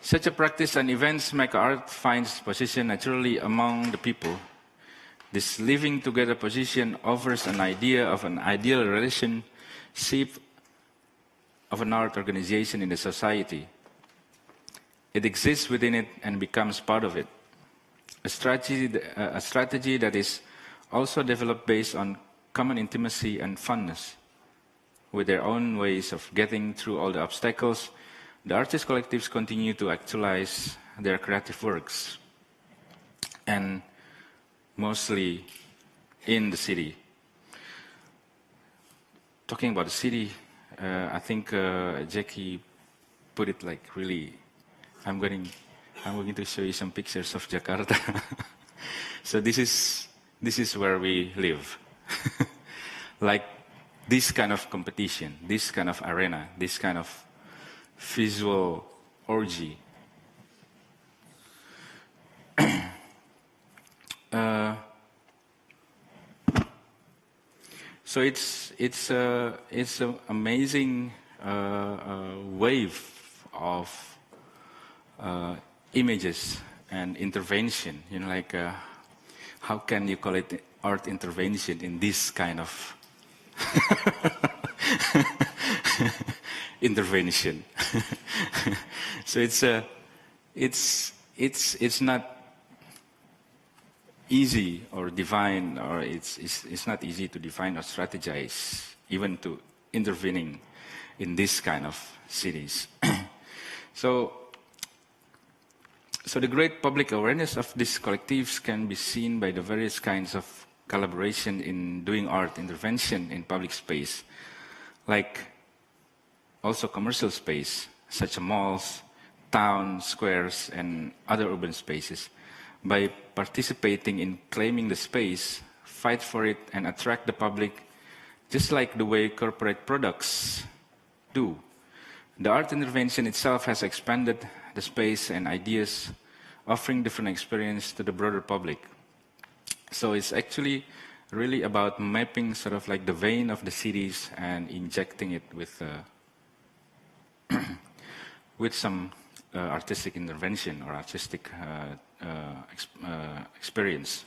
Such a practice and events make art finds position naturally among the people. This living together position offers an idea of an ideal relationship of an art organization in the society. It exists within it and becomes part of it. A strategy that is also developed based on common intimacy and funness. With their own ways of getting through all the obstacles, the artist collectives continue to actualize their creative works, and mostly in the city. Talking about the city, I think Jackie put it like really. I'm going to show you some pictures of Jakarta. So this is where we live. Like this kind of competition, this kind of arena, this kind of visual orgy. So it's an amazing wave of images and intervention. You know, like how can you call it art intervention in this kind of intervention? So it's not easy or define, or it's not easy to define or strategize, even to intervening in this kind of cities. So the great public awareness of these collectives can be seen by the various kinds of collaboration in doing art intervention in public space, like also commercial space, such as malls, towns, squares, and other urban spaces. By participating in claiming the space, fight for it, and attract the public, just like the way corporate products do. The art intervention itself has expanded the space and ideas, offering different experience to the broader public. So it's actually really about mapping sort of like the vein of the cities and injecting it with with some artistic intervention or artistic experience.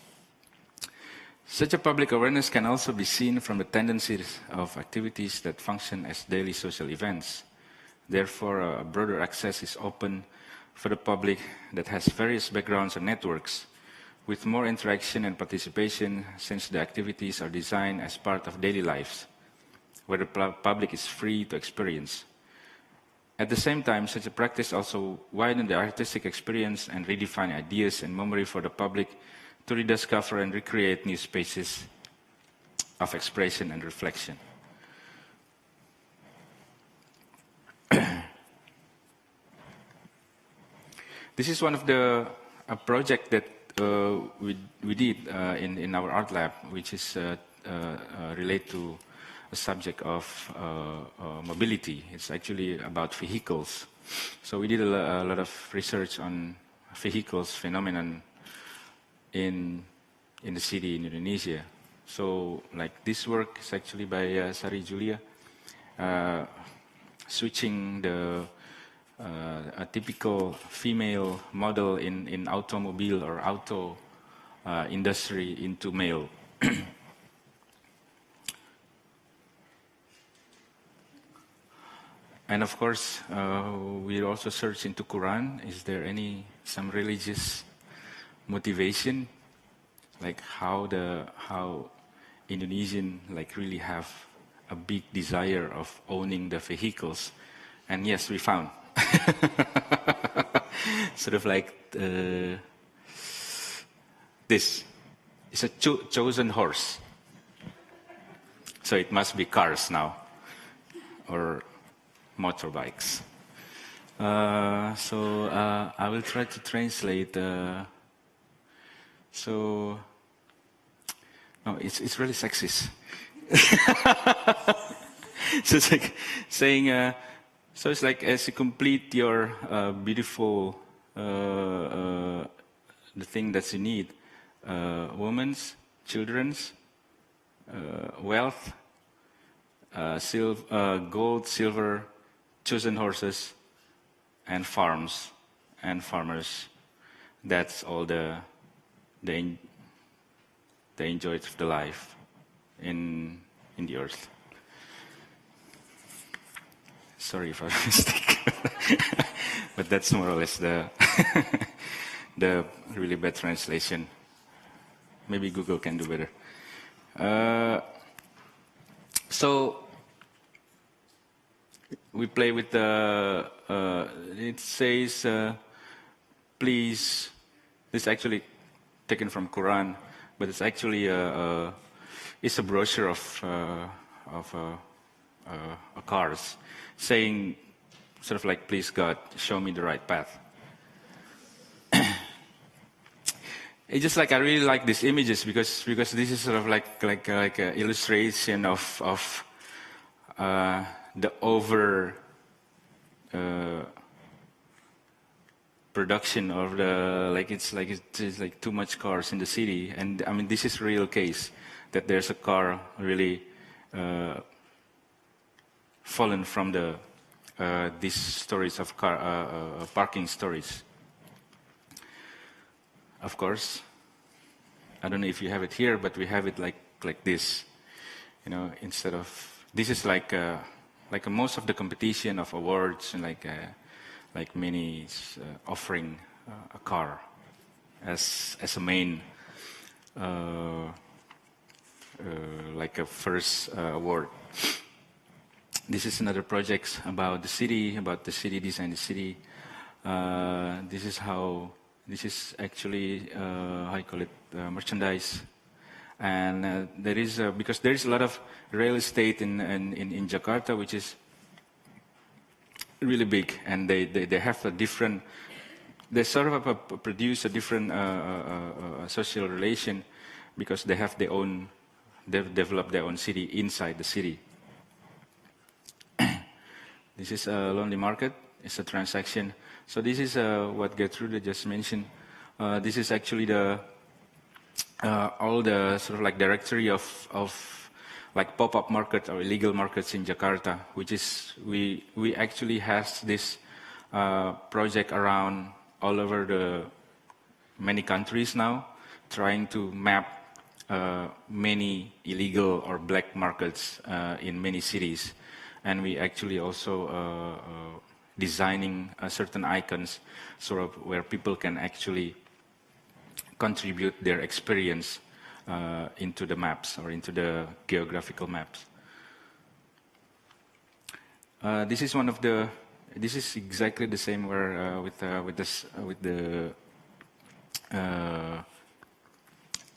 Such a public awareness can also be seen from the tendencies of activities that function as daily social events. Therefore, a broader access is open for the public that has various backgrounds and networks, with more interaction and participation, since the activities are designed as part of daily lives, where the public is free to experience. At the same time, such a practice also widens the artistic experience and redefine ideas and memory for the public to rediscover and recreate new spaces of expression and reflection. This is one of a project that we did in our art lab, which is related to a subject of mobility. It's actually about vehicles. So we did a lot of research on vehicles phenomenon in the city in Indonesia. So like this work is actually by Sari Julia, switching a typical female model in automobile or auto industry into male. And of course, we also search into Quran. Is there some religious motivation, like how Indonesian like really have a big desire of owning the vehicles? And yes, we found sort of like this. It's a chosen horse, so it must be cars now, or motorbikes. So I will try to translate. So no, it's really sexist. So it's like saying. So it's like as you complete your beautiful the thing that you need, women's, children's, wealth, gold, silver, chosen horses, and farms and farmers. That's all the enjoy of the life in the earth. Sorry if I mistake, but that's more or less the really bad translation. Maybe Google can do better. So we play with the. It says, "Please." This is actually taken from Quran, but it's actually it's a brochure of cars, saying sort of like, "Please God, show me the right path." It's just like I really like these images because this is sort of like an illustration of the over production of the it's like too much cars in the city, and I mean this is a real case that there's a car really fallen from these stories of parking stories. Of course, I don't know if you have it here, but we have it like this, you know. Instead of this is like most of the competition of awards and like many offering a car as a main like a first award. This is another project about the city design, the city. This is actually how you call it, merchandise, and there is because there is a lot of real estate in Jakarta, which is really big, and they have a different. They sort of produce a different social relation because they have their own. They've developed their own city inside the city. This is a lonely market. It's a transaction. So this is what Gertrude just mentioned. This is actually all the sort of like directory of like pop-up market or illegal markets in Jakarta, which is, we actually has this project around all over the many countries now, trying to map many illegal or black markets in many cities. And we actually also designing certain icons sort of where people can actually contribute their experience into the maps or into the geographical maps. This is one of the, this is exactly the same where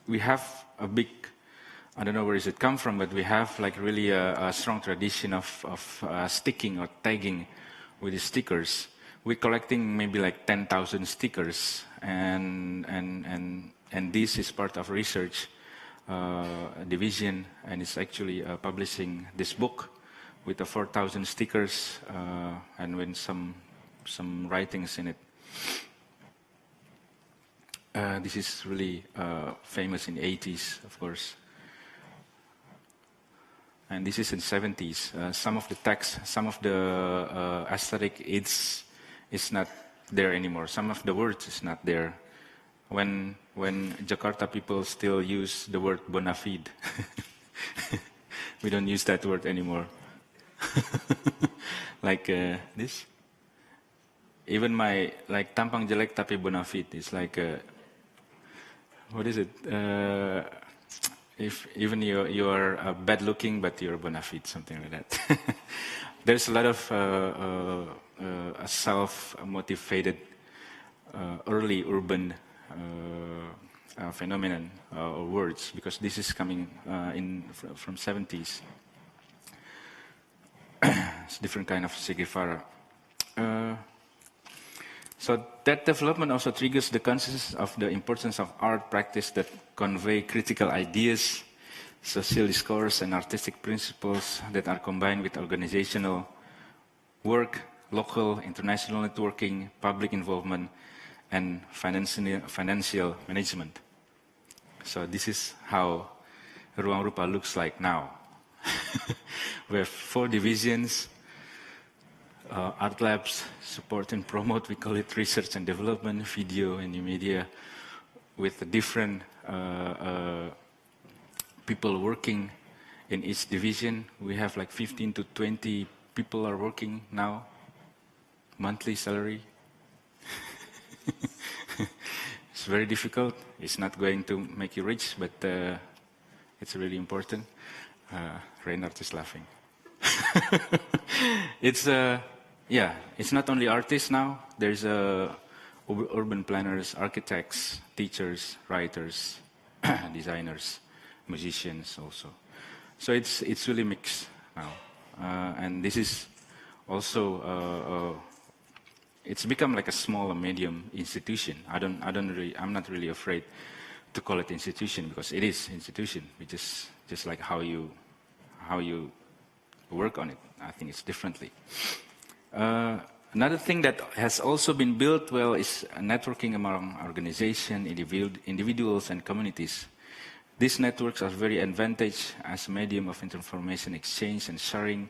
we have a big, I don't know where does it come from, but we have like really a strong tradition of sticking or tagging with the stickers. We're collecting maybe like 10,000 stickers, and this is part of research division, and it's actually publishing this book with the 4,000 stickers and with some writings in it. This is really famous in the 80s, of course. And this is in 70s. Some of the text, some of the aesthetic, it's not there anymore. Some of the words is not there. When Jakarta people still use the word bona fide. We don't use that word anymore. Like this. Even my, like, tampang jelek tapi bona fide is like, what is it? If even you are bad looking, but you're bona fide, something like that. There's a lot of self-motivated early urban phenomenon or words, because this is coming from 70s. It's a different kind of sigifara. So that development also triggers the consciousness of the importance of art practice that convey critical ideas, social discourse, and artistic principles that are combined with organizational work, local, international networking, public involvement, and financial management. So this is how Ruangrupa looks like now. We have 4 divisions. Art labs, support and promote, we call it research and development, video and new media, with different people working in each division. We have like 15 to 20 people are working now, monthly salary. It's very difficult. It's not going to make you rich, but it's really important. Reinhard is laughing. It's yeah, it's not only artists now. There's urban planners, architects, teachers, writers, designers, musicians also. So it's really mixed now, and this is also it's become like a small and medium institution. I'm not really afraid to call it institution, because it is institution. We just like how you work on it. I think it's differently. Another thing that has also been built well is networking among organizations, individuals, and communities. These networks are very advantageous as a medium of information exchange and sharing,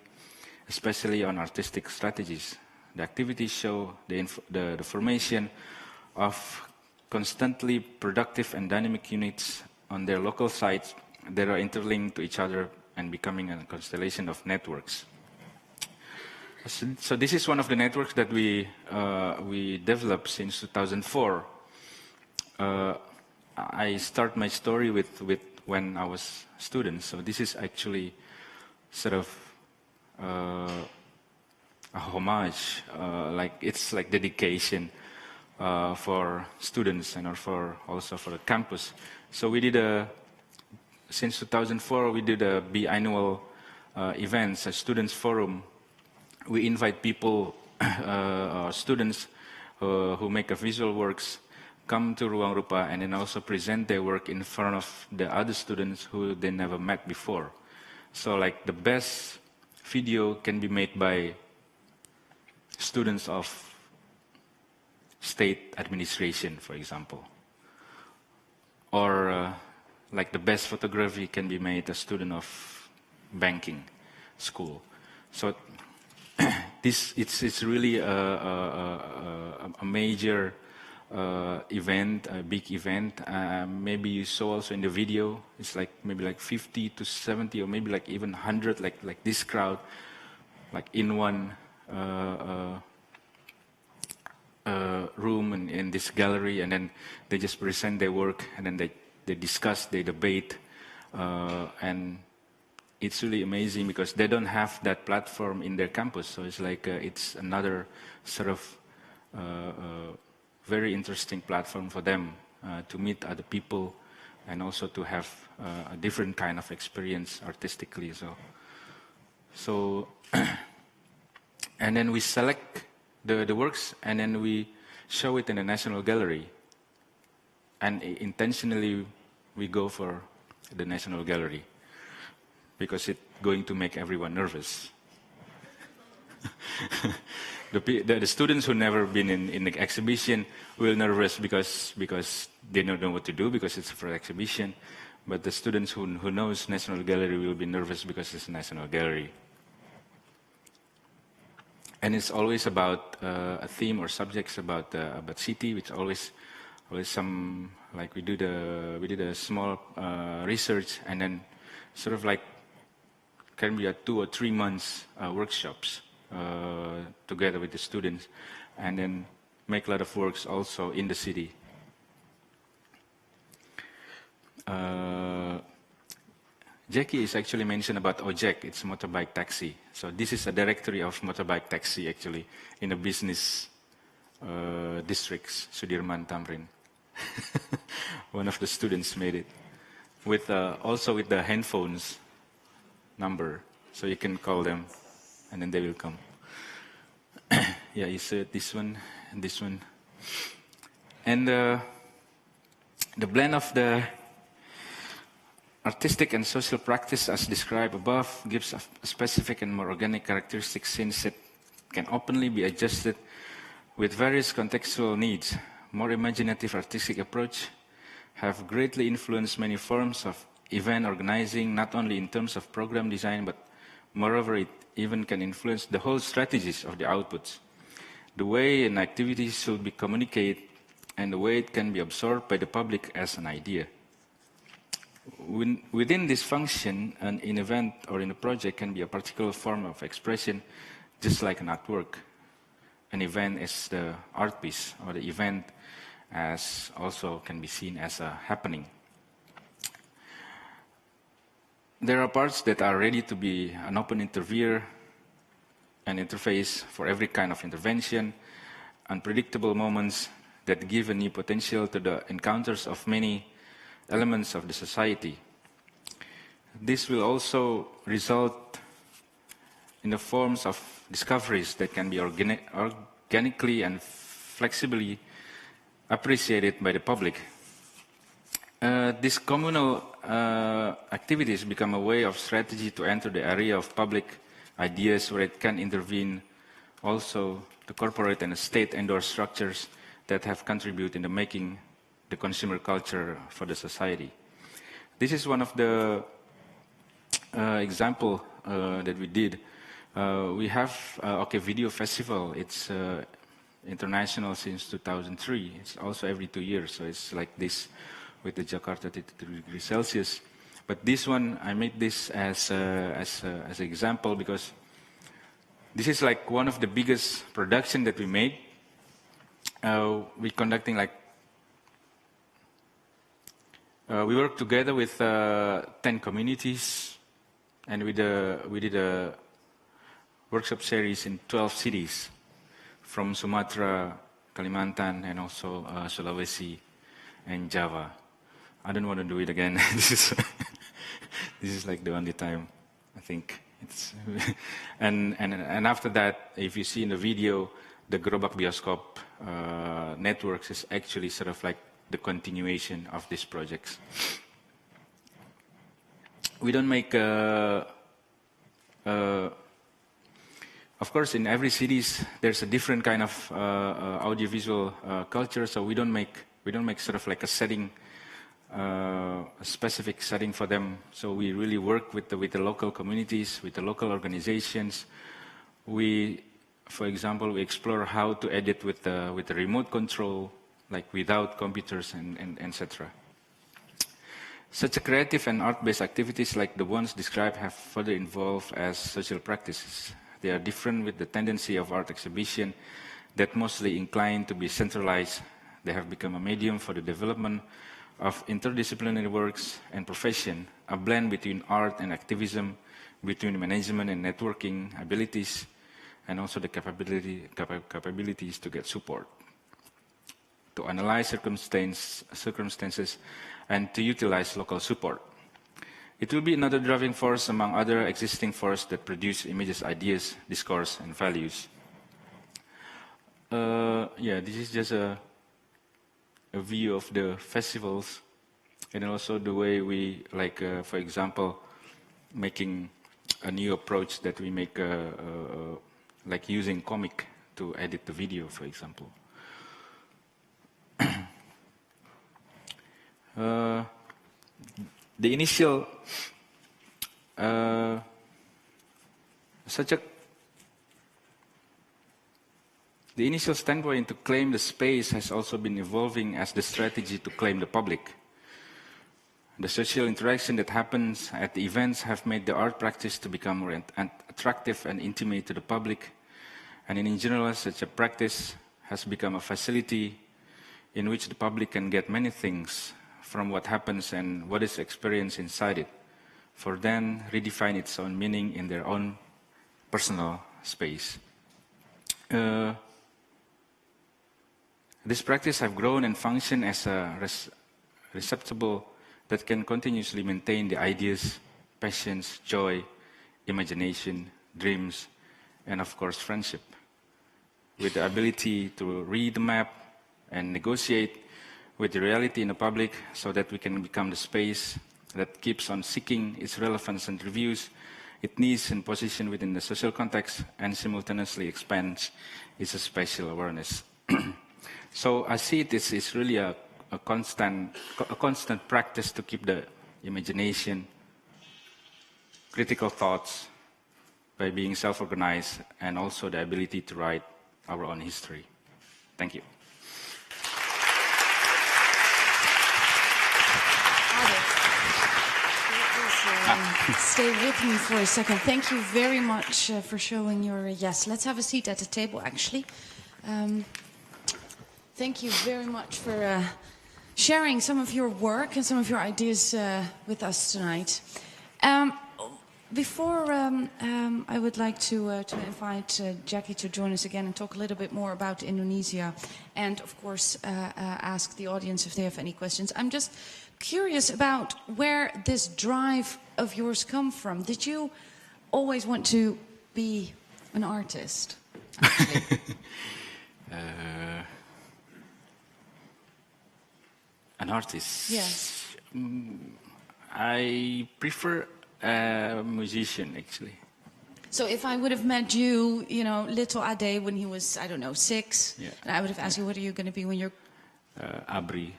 especially on artistic strategies. The activities show the formation of constantly productive and dynamic units on their local sites that are interlinked to each other and becoming a constellation of networks. So this is one of the networks that we developed since 2004. I start my story with when I was a student. So this is actually sort of a homage, like it's like dedication for students and also for the campus. So we did since 2004 we did a biannual events, a students forum. We invite people, students who make visual works, come to Ruangrupa and then also present their work in front of the other students who they never met before. So like the best video can be made by students of state administration, for example, or like the best photography can be made a student of banking school. So it's really a major event, a big event. Maybe you saw also in the video, it's like maybe like 50 to 70 or maybe like even 100, like this crowd, like in one room in this gallery, and then they just present their work, and then they discuss, they debate, and it's really amazing because they don't have that platform in their campus. So it's like it's another sort of very interesting platform for them to meet other people and also to have a different kind of experience artistically. So and then we select the works, and then we show it in the National Gallery. And intentionally, we go for the National Gallery because it's going to make everyone nervous. The students who never been in the exhibition will nervous because they don't know what to do because it's for exhibition. But the students who knows National Gallery will be nervous because it's National Gallery. And it's always about a theme or subjects about city, which always some, like we did a small research, and then sort of like can be a 2 or 3 months workshops together with the students, and then make a lot of works also in the city. Jackie is actually mentioned about Ojek, it's motorbike taxi. So this is a directory of motorbike taxi actually in the business districts, Sudirman, Tamrin. One of the students made it. With also with the handphones number, so you can call them and then they will come. Yeah, you said this one and this one. And the blend of the artistic and social practice as described above gives a specific and more organic characteristic since it can openly be adjusted with various contextual needs. More imaginative artistic approach have greatly influenced many forms of event organizing, not only in terms of program design, but moreover it even can influence the whole strategies of the outputs. The way an activity should be communicated and the way it can be absorbed by the public as an idea. Within this function, an event or in a project can be a particular form of expression, just like an artwork. An event is the art piece, or the event as also can be seen as a happening. There are parts that are ready to be an open interviewer, an interface for every kind of intervention, unpredictable moments that give a new potential to the encounters of many elements of the society. This will also result in the forms of discoveries that can be organically and flexibly appreciated by the public. These communal activities become a way of strategy to enter the area of public ideas where it can intervene also to corporate and state-endorsed structures that have contributed in the making the consumer culture for the society. This is one of the example that we did. We have OK Video Festival. It's international since 2003. It's also every 2 years, so it's like this with the Jakarta 33 degrees Celsius. But this one, I made this as an example because this is like one of the biggest production that we made. We're conducting like we work together with 10 communities, and we did a workshop series in 12 cities, from Sumatra, Kalimantan, and also Sulawesi and Java. I don't want to do it again. This is like the only time, I think. It's and after that, if you see in the video, the Gerobak Bioskop networks is actually sort of like the continuation of these projects. We don't make, of course, in every cities there's a different kind of audiovisual culture. So we don't make sort of like a setting a specific setting for them. So we really work with the local communities, with the local organizations. We, for example, we explore how to edit with the remote control, like without computers and etc. Such a creative and art-based activities like the ones described have further evolved as social practices. They are different with the tendency of art exhibition that mostly inclined to be centralized. They have become a medium for the development of interdisciplinary works and profession, a blend between art and activism, between management and networking abilities, and also the capabilities to get support, to analyze circumstances, and to utilize local support. It will be another driving force among other existing forces that produce images, ideas, discourse, and values. Yeah, this is just a view of the festivals, and also the way we, like, for example, making a new approach that we make, like using comic to edit the video, for example. The initial the initial standpoint to claim the space has also been evolving as the strategy to claim the public. The social interaction that happens at the events have made the art practice to become more attractive and intimate to the public, and in general, such a practice has become a facility in which the public can get many things from what happens and what is experienced inside it, for then redefine its own meaning in their own personal space. This practice has grown and functioned as a receptacle that can continuously maintain the ideas, passions, joy, imagination, dreams, and of course friendship, with the ability to read the map and negotiate with the reality in the public so that we can become the space that keeps on seeking its relevance and reviews its needs and position within the social context and simultaneously expands its spatial awareness. So I see it's really a constant practice to keep the imagination, critical thoughts by being self-organized, and also the ability to write our own history. Thank you. Stay with me for a second. Thank you very much for showing your yes. Let's have a seat at the table, actually. Thank you very much for sharing some of your work and some of your ideas with us tonight. Before I would like to invite Jackie to join us again and talk a little bit more about Indonesia, and of course ask the audience if they have any questions. I'm just curious about where this drive of yours come from. Did you always want to be an artist? An artist? Yes. I prefer a musician, actually. So if I would have met you, you know, little Ade when he was, I don't know, 6, yeah, and I would have asked you, what are you going to be when you're... Abri.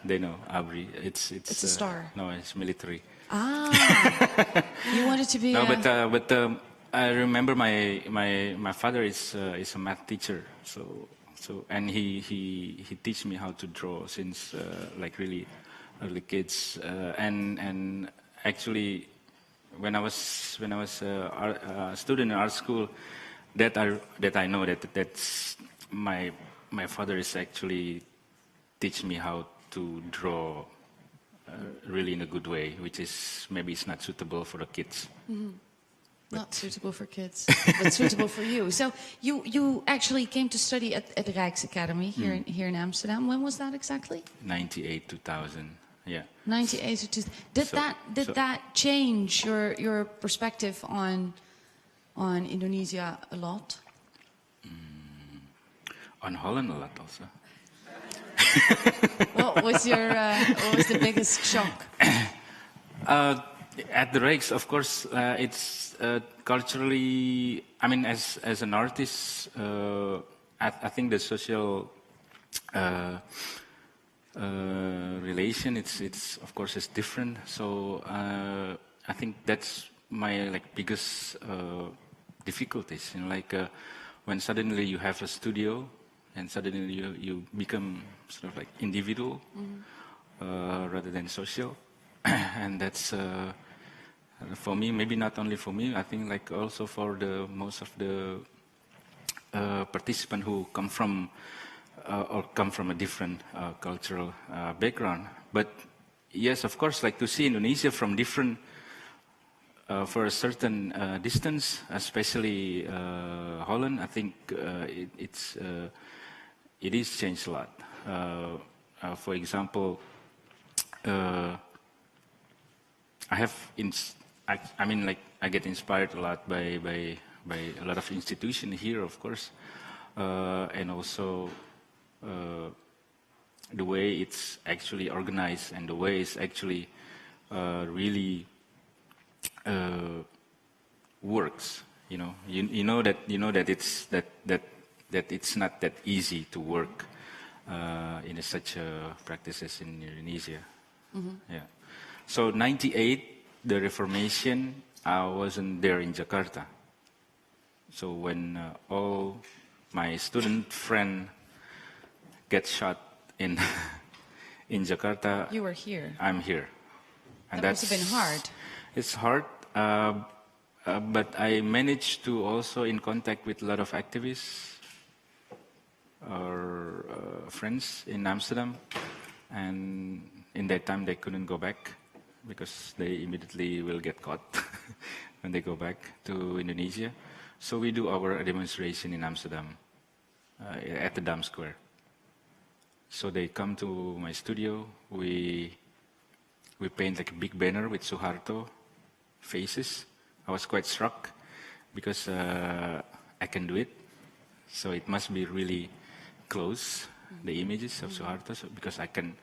They know, Abri. It's a star. No, it's military. Ah, you wanted to be... No, but I remember my father is a math teacher, so and he teach me how to draw since like really early kids, and actually when I was a student in art school, that I know that's my father is actually teach me how to draw really in a good way, which is maybe it's not suitable for the kids. Mm-hmm. Not suitable for kids, but suitable for you. So you actually came to study at the Rijksacademy here in Amsterdam. When was that exactly? 98, 2000. Yeah. 98 to 2000. Did that change your perspective on Indonesia a lot? On Holland a lot also. What was the biggest shock? At the Rijks, of course, it's culturally. I mean, as an artist, I think the social relation, it's of course it's different. So I think that's my like biggest difficulties. When suddenly you have a studio and suddenly you become sort of like individual rather than social, and that's for me, maybe not only for me, I think like also for the most of the participants who come from or come from a different cultural background. But yes, of course, like to see Indonesia from different for a certain distance, especially Holland, I think it is changed a lot. For example, I get inspired a lot by a lot of institutions here, of course, and also the way it's actually organized and the way it's actually really works. You know that it's not that easy to work in such practices in Indonesia. Yeah. So 98, the Reformation, I wasn't there in Jakarta. So when all my student friend get shot in in Jakarta, you were here. I'm here, and that must have been hard. It's hard, but I managed to also in contact with a lot of activists or friends in Amsterdam, and in that time they couldn't go back because they immediately will get caught when they go back to Indonesia. So we do our demonstration in Amsterdam at the Dam Square. So they come to my studio. We paint like a big banner with Suharto faces. I was quite struck because I can do it. So it must be really close, the images of Suharto, because I can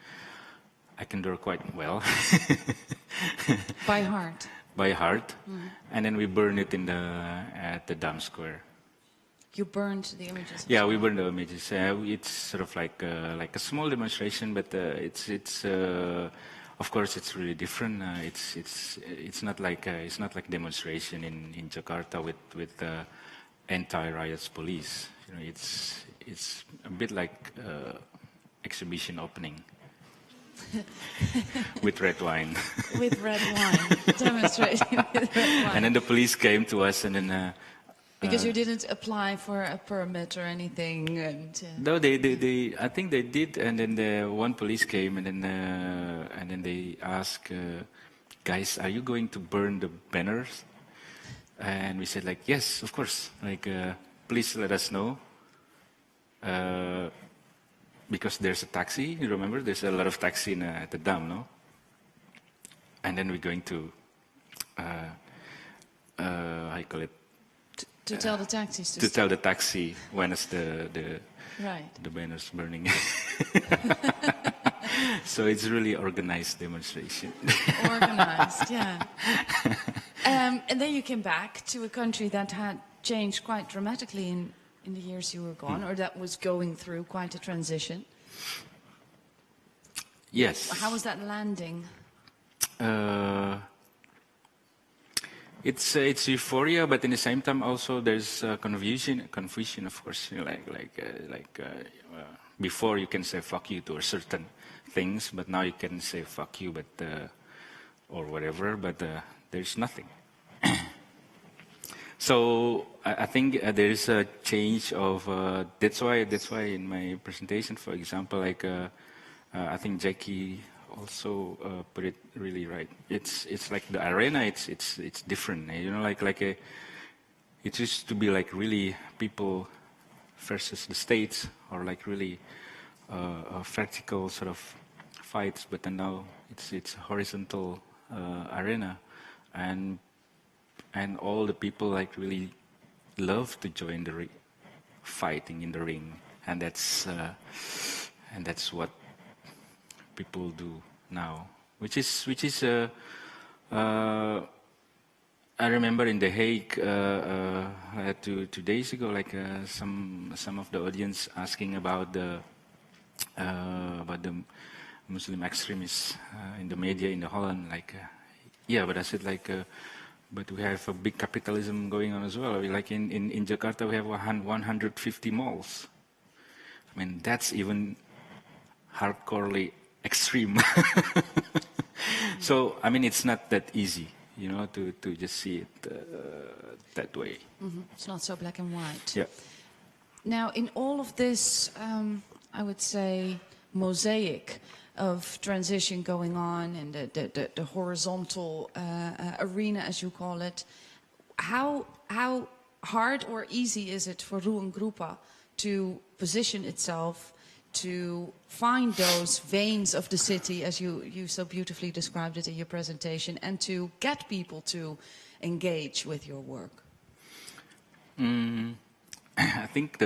draw quite well. By heart. By heart. And then we burn it at the Dam Square. You burned the images? Yeah, we burned the images. It's sort of like a small demonstration, but it's of course it's really different. It's not like demonstration in Jakarta with anti-riots police. It's a bit like exhibition opening. With red wine. With red wine. Demonstrating with red wine. And then the police came to us and then... because you didn't apply for a permit or anything? No, they I think they did, and then one police came and then they asked, guys, are you going to burn the banners? And we said like, yes, of course. Like, please let us know. Because there's a taxi, you remember? There's a lot of taxi at the dam, no? And then we're going to, how you call it? To tell the taxis to tell the taxi when is the right. The banners burning. So it's really organized demonstration. Organized, yeah. And then you came back to a country that had changed quite dramatically in the years you were gone, or that was going through quite a transition. Yes. How was that landing? It's euphoria, but in the same time also there's confusion, of course. Before you can say fuck you to a certain things, but now you can say fuck you, but or whatever, but there's nothing. So I think there is a change of. That's why in my presentation, for example, I think Jackie also put it really right. It's like the arena. It's different. It used to be like really people versus the states, or like really a vertical sort of fights. But then now it's a horizontal arena, and all the people like really love to join the fighting in the ring, and that's what people do now, which is I remember in The Hague 2 days ago, like some of the audience asking about the Muslim extremists in the media in the Holland, like, yeah, but I said like, but we have a big capitalism going on as well. Like in Jakarta, we have 150 malls. I mean, that's even hardcorely extreme. So, I mean, it's not that easy, you know, to just see it that way. Mm-hmm. It's not so black and white. Yeah. Now, in all of this, I would say, mosaic of transition going on and the horizontal arena, as you call it, how hard or easy is it for Ruangrupa to position itself, to find those veins of the city, as you so beautifully described it in your presentation, and to get people to engage with your work? I think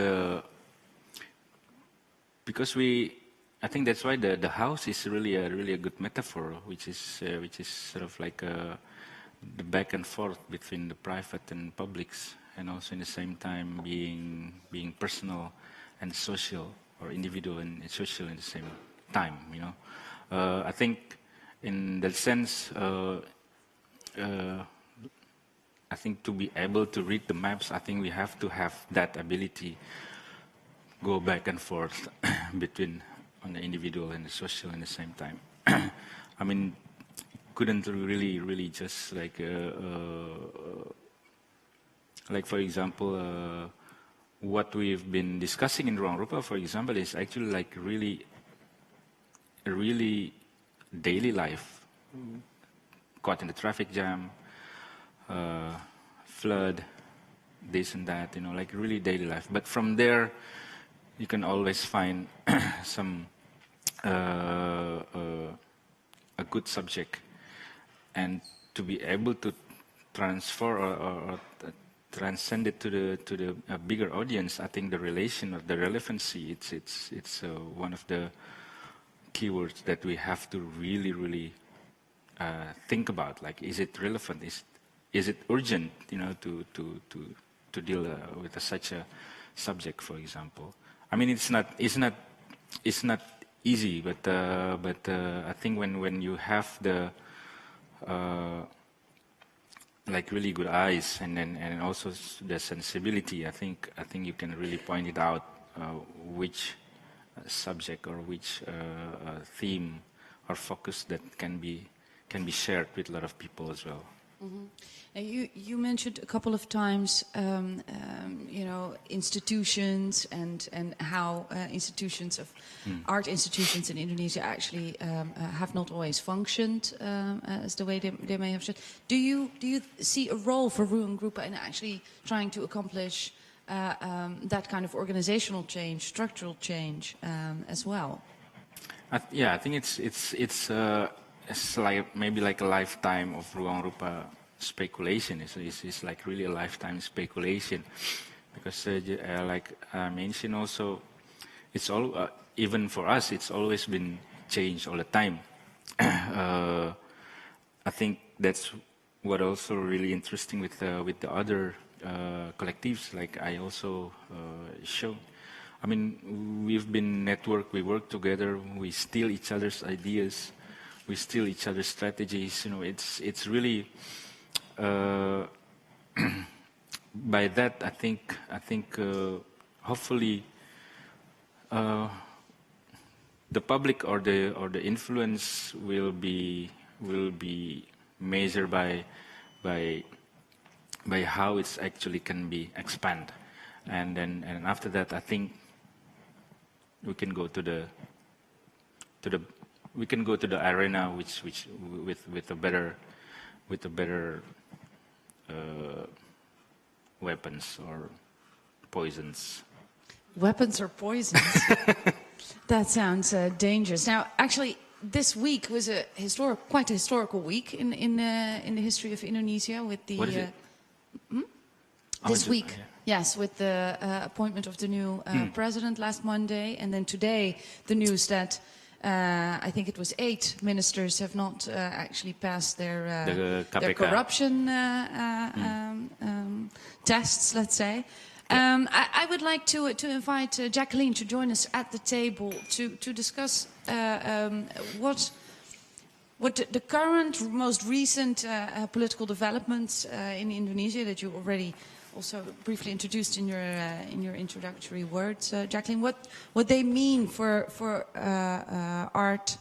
I think that's why the house is really a good metaphor, which is sort of like the back and forth between the private and publics, and also in the same time being personal and social, or individual and social in the same time. You know, I think in that sense, I think to be able to read the maps, I think we have to have that ability, go back and forth between on the individual and the social in the same time. I mean, couldn't really just like for example, what we've been discussing in Ruangrupa, for example, is actually like really daily life. Caught in the traffic jam, flood, this and that, you know, like really daily life. But from there, you can always find some a good subject, and to be able to transfer or transcend it to the bigger audience. I think the relation or the relevancy, it's one of the keywords that we have to really think about. Like, is it relevant? Is it urgent? You know, to deal with such a subject, for example. I mean, it's not easy, but I think when you have the like really good eyes and also the sensibility, I think you can really point it out which subject or which theme or focus that can be shared with a lot of people as well. Mm-hmm. You mentioned a couple of times, you know, institutions and how institutions of art institutions in Indonesia actually have not always functioned as the way they may have should. Do you see a role for Ruangrupa in actually trying to accomplish that kind of organizational change, structural change as well? I think it's like maybe like a lifetime of Ruangrupa speculation. It's like really a lifetime speculation, because like I mentioned also, it's all even for us, it's always been changed all the time. I think that's what also really interesting with the other collectives, like I also showed. I mean, we've been networked, we work together, we steal each other's ideas, we steal each other's strategies. You know, it's really by that I think hopefully the public or the influence will be measured by how it's actually can be expanded, and after that I think we can go to the arena which with a better weapons or poisons. Weapons or poisons? That sounds dangerous. Now, actually, this week was quite a historical week in the history of Indonesia with the. What is it? This week, yes, with the appointment of the new president last Monday, and then today the news that I think it was 8 ministers have not actually passed their corruption tests, let's say. I would like to invite Jacqueline to join us at the table to discuss what the current, most recent political developments in Indonesia that you already also briefly introduced in your introductory words, Jacqueline. What they mean for art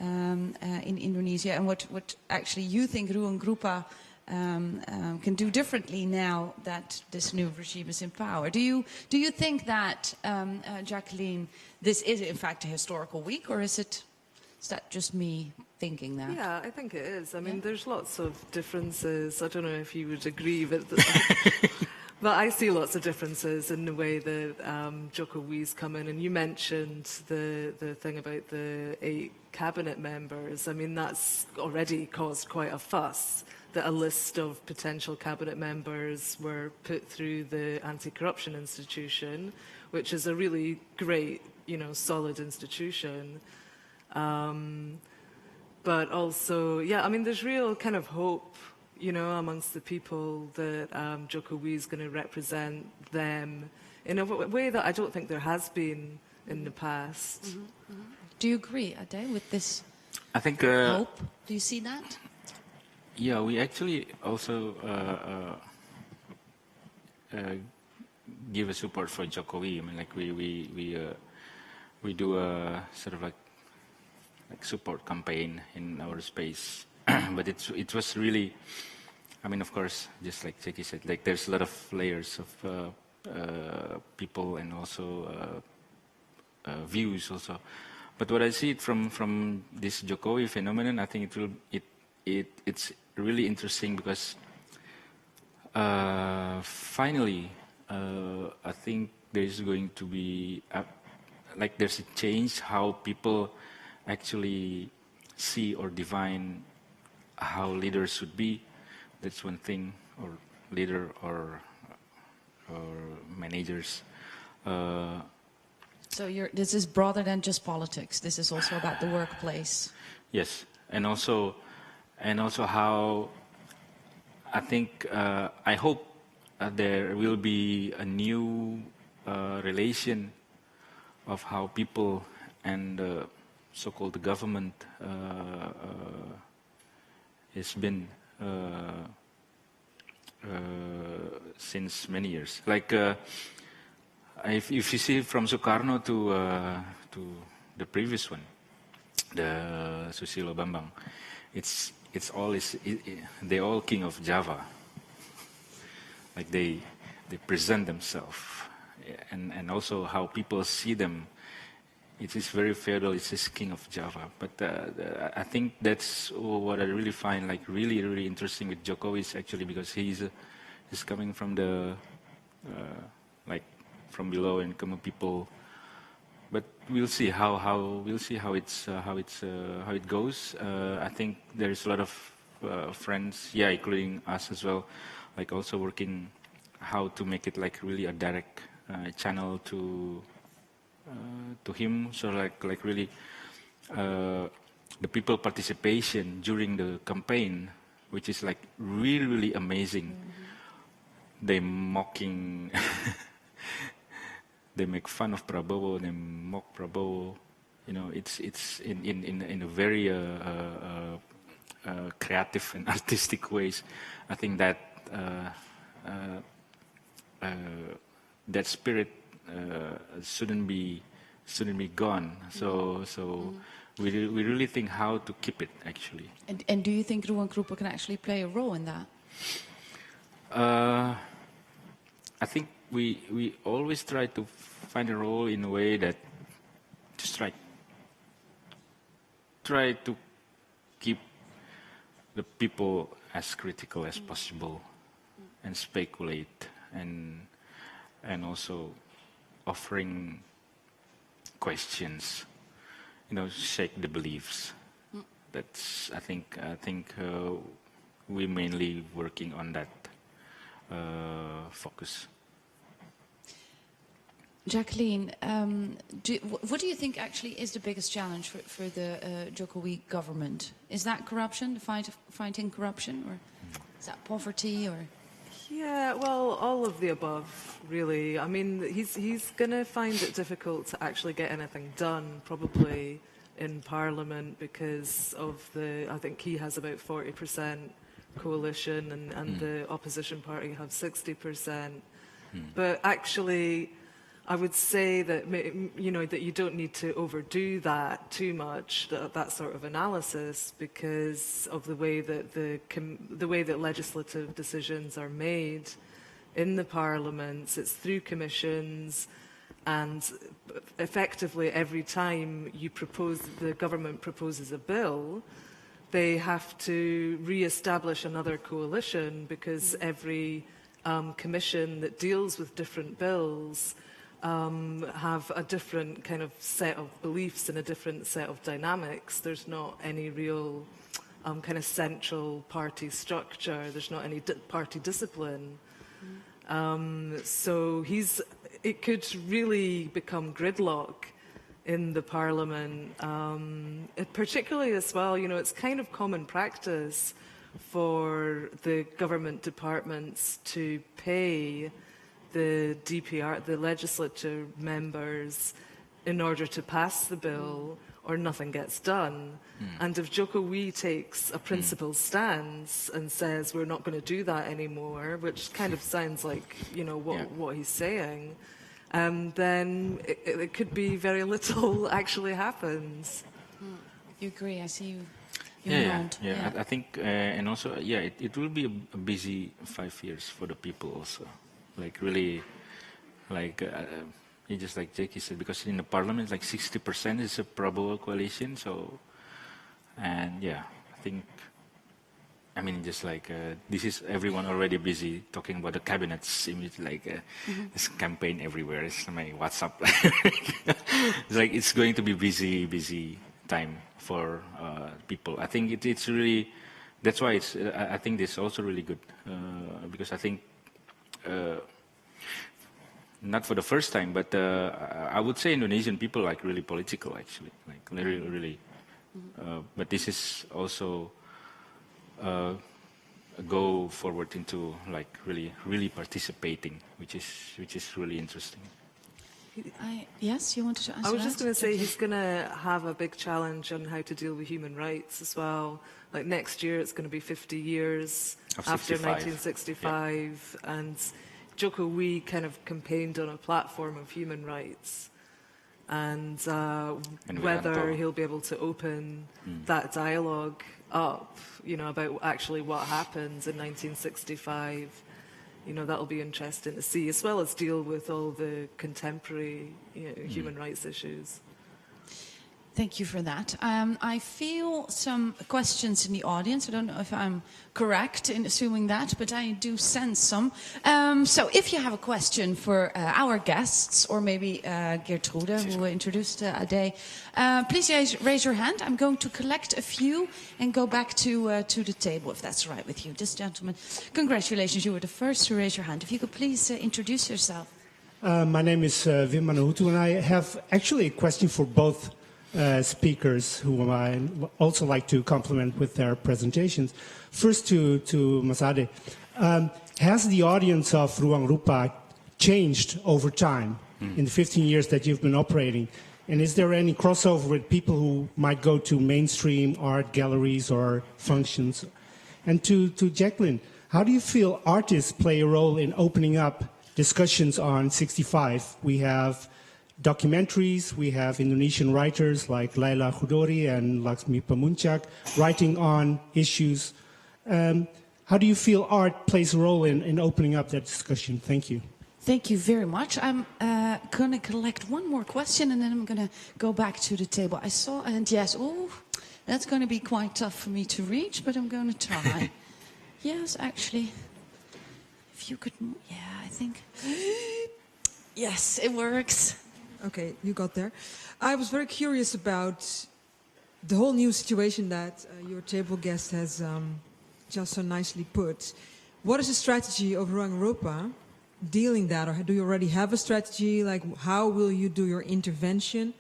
in Indonesia, and what actually you think Ruangrupa can do differently now that this new regime is in power. Do you think that, Jacqueline, this is in fact a historical week, or is that just me thinking that? Yeah, I think it is. I mean, there's lots of differences. I don't know if you would agree, but but I see lots of differences in the way that Joko Widodo's come in. And you mentioned the thing about the 8 cabinet members. I mean, that's already caused quite a fuss, that a list of potential cabinet members were put through the anti-corruption institution, which is a really great, solid institution. But also, yeah, I mean, there's real kind of hope, amongst the people that Joko Widodo's going to represent them in a way that I don't think there has been in the past. Mm-hmm. Mm-hmm. Do you agree, Ade, with this I think, hope? Do you see that? Yeah, we actually also give a support for Joko Widodo. I mean, like we do a sort of like support campaign in our space, but it was really, I mean, of course, just like Jackie said, like there's a lot of layers of people and also views also. But what I see it from this Jokowi phenomenon, I think it's really interesting because finally, I think there's going to be there's a change how people actually see or define how leaders should be. That's one thing, or leader or managers. So this is broader than just politics. This is also about the workplace. Yes, and also how I think I hope there will be a new relation of how people and so-called government has been since many years. Like if you see from Suharto to the previous one, the Susilo Bambang, they all king of Java. Like they present themselves, and also how people see them. It is very feudal. It's this king of Java. But I think that's what I really find like really interesting with Joko is actually because he's coming from the from below and common people. But we'll see how it goes. I think there's a lot of friends, yeah, including us as well, like also working how to make it like really a direct channel to him. So like really the people participation during the campaign, which is like really amazing. Mm-hmm. They mocking. They make fun of Prabowo, they mock Prabowo. It's in a very creative and artistic ways. I think that that spirit shouldn't be gone. So we really think how to keep it actually. And do you think Ruangrupa can actually play a role in that? I think we always try to find a role in a way that just try to keep the people as critical as possible and speculate and also offering questions, shake the beliefs. That's I think we're mainly working on that focus. Jacqueline, what do you think actually is the biggest challenge for the Joko Widodo government? Is that corruption, the fighting corruption, or is that poverty, or? Yeah, well, all of the above, really. I mean, he's going to find it difficult to actually get anything done, probably in Parliament, because of I think he has about 40% coalition, and the opposition party have 60%. But actually, I would say that, you know, that you don't need to overdo that too much, that sort of analysis, because of the way that the way that legislative decisions are made in the parliaments. It's through commissions, and effectively every time the government proposes a bill, they have to re-establish another coalition, because every commission that deals with different bills have a different kind of set of beliefs and a different set of dynamics. There's not any real kind of central party structure. There's not any party discipline. So it could really become gridlock in the parliament, particularly as well, you know, it's kind of common practice for the government departments to pay the DPR, the legislature members, in order to pass the bill, or nothing gets done. And if Joko Widodo takes a principled stance and says we're not going to do that anymore, which kind of sounds like, you know, what he's saying, then it could be very little actually happens. You agree? I see you. Yeah. I think, and also, it will be a busy 5 years for the people also. Like really, like just like Jackie said, because in the parliament, like 60% is a probable coalition. So, and yeah, I think, I mean, just like this is everyone already busy talking about the cabinets. Like this campaign everywhere. It's my WhatsApp. It's like it's going to be busy time for people. I think it's really, that's why it's. I think this is also really good because I think. Not for the first time, but I would say Indonesian people like really political, actually, like really. But this is also go forward into like really participating, which is really interesting. Yes, you wanted to answer I was that? just going to say he's going to have a big challenge on how to deal with human rights as well. Like next year, it's going to be 50 years after 1965, and Joko Widodo kind of campaigned on a platform of human rights, and whether he'll be able to open that dialogue up, you know, about actually what happened in 1965. You know, that'll be interesting to see, as well as deal with all the contemporary human rights issues. Thank you for that. I feel some questions in the audience. I don't know if I'm correct in assuming that, but I do sense some. So if you have a question for our guests, or maybe Geertrude, who introduced Ade, please raise your hand. I'm going to collect a few and go back to the table, if that's all right with you. This gentleman, congratulations, you were the first to raise your hand. If you could please introduce yourself. My name is Wim Manuhutu, and I have actually a question for both speakers, whom I also like to compliment with their presentations. First to Mas Ade. Has the audience of Ruangrupa changed over time in the 15 years that you've been operating? And is there any crossover with people who might go to mainstream art galleries or functions? And to Jacqueline, how do you feel artists play a role in opening up discussions on 65? We have documentaries, we have Indonesian writers like Laila Khudori and Laksmi Pamuncak writing on issues. How do you feel art plays a role in opening up that discussion? Thank you. Thank you very much. I'm going to collect one more question and then I'm going to go back to the table. I saw, and yes, that's going to be quite tough for me to reach, but I'm going to try. Yes, actually, if you could, I think. Yes, it works. Okay, you got there. I was very curious about the whole new situation that your table guest has just so nicely put. What is the strategy of Ruangrupa dealing that, or do you already have a strategy? Like, how will you do your intervention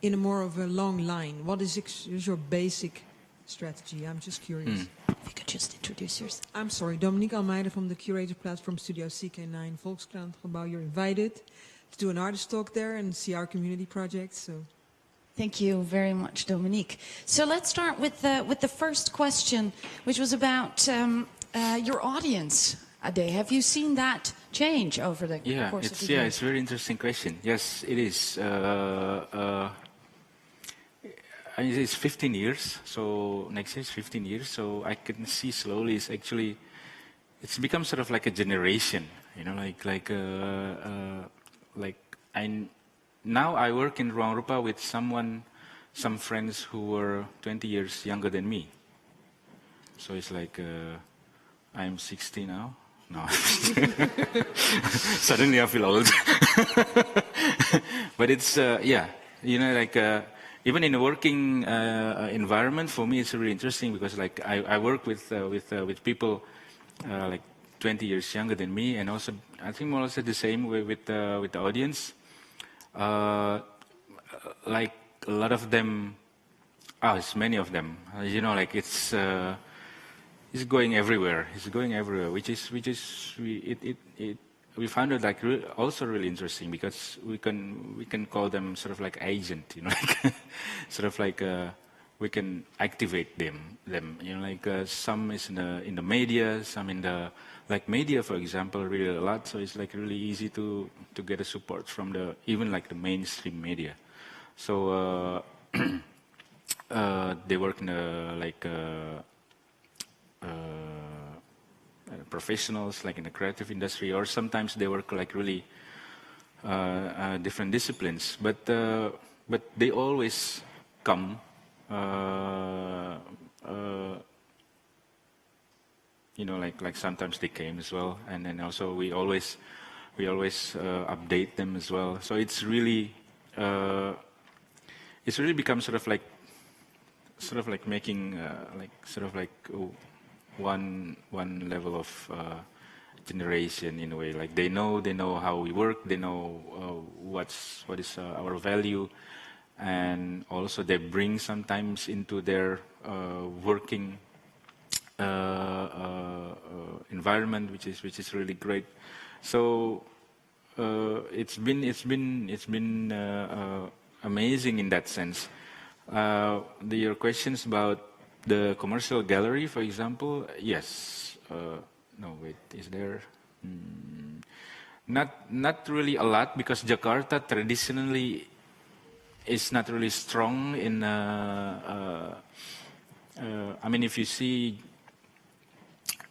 in a more of a long line? What is your basic strategy? I'm just curious. If you could just introduce yourself. I'm sorry, Dominique Almeida from the curator platform studio CK9 Volkskrant Gebouw. You're invited to do an artist talk there and see our community projects. So, thank you very much, Dominique. So let's start with the first question, which was about your audience. Ade, have you seen that change over the course of the year? Yeah, it's a very interesting question. Yes, it is. It's 15 years, so next year is 15 years, so I can see slowly it's become sort of like a generation, you know, now I work in Ruangrupa with some friends who were 20 years younger than me. So it's like, I'm 60 now. No, suddenly I feel old. But it's, yeah, you know, like, even in a working environment, for me, it's really interesting because, like, I work with people like 20 years younger than me, and also I think more or less the same way with the audience. Like a lot of them, it's many of them. You know, like it's going everywhere. It's going everywhere, which is we found it like also really interesting because we can call them sort of like agent, you know, like sort of like we can activate them, you know, like some is in the media, some in the like media, for example, really a lot. So it's like really easy to get a support from even like the mainstream media. So they work in professionals like in the creative industry, or sometimes they work like really different disciplines, but they always come you know, like sometimes they came as well, and then also we always update them as well. So it's really become sort of like making one level of generation in a way. Like they know how we work, they know what is our value, and also they bring sometimes into their working environment, which is really great. So it's been amazing in that sense. Your questions about the commercial gallery, for example, yes. No, wait, is there? Not really a lot, because Jakarta traditionally is not really strong in. I mean, if you see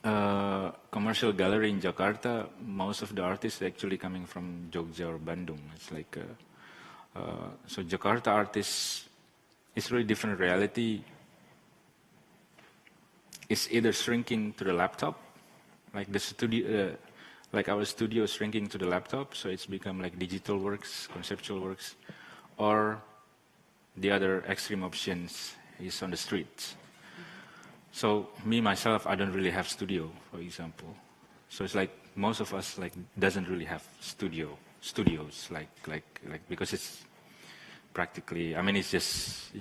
commercial gallery in Jakarta, most of the artists are actually coming from Jogja or Bandung. It's like so Jakarta artists is really different reality. It's either shrinking to the laptop, like the studio, like our studio is shrinking to the laptop, so it's become like digital works, conceptual works, or the other extreme options is on the streets. So me myself, I don't really have studio, for example. So it's like most of us like doesn't really have studios like because it's practically, I mean, it's just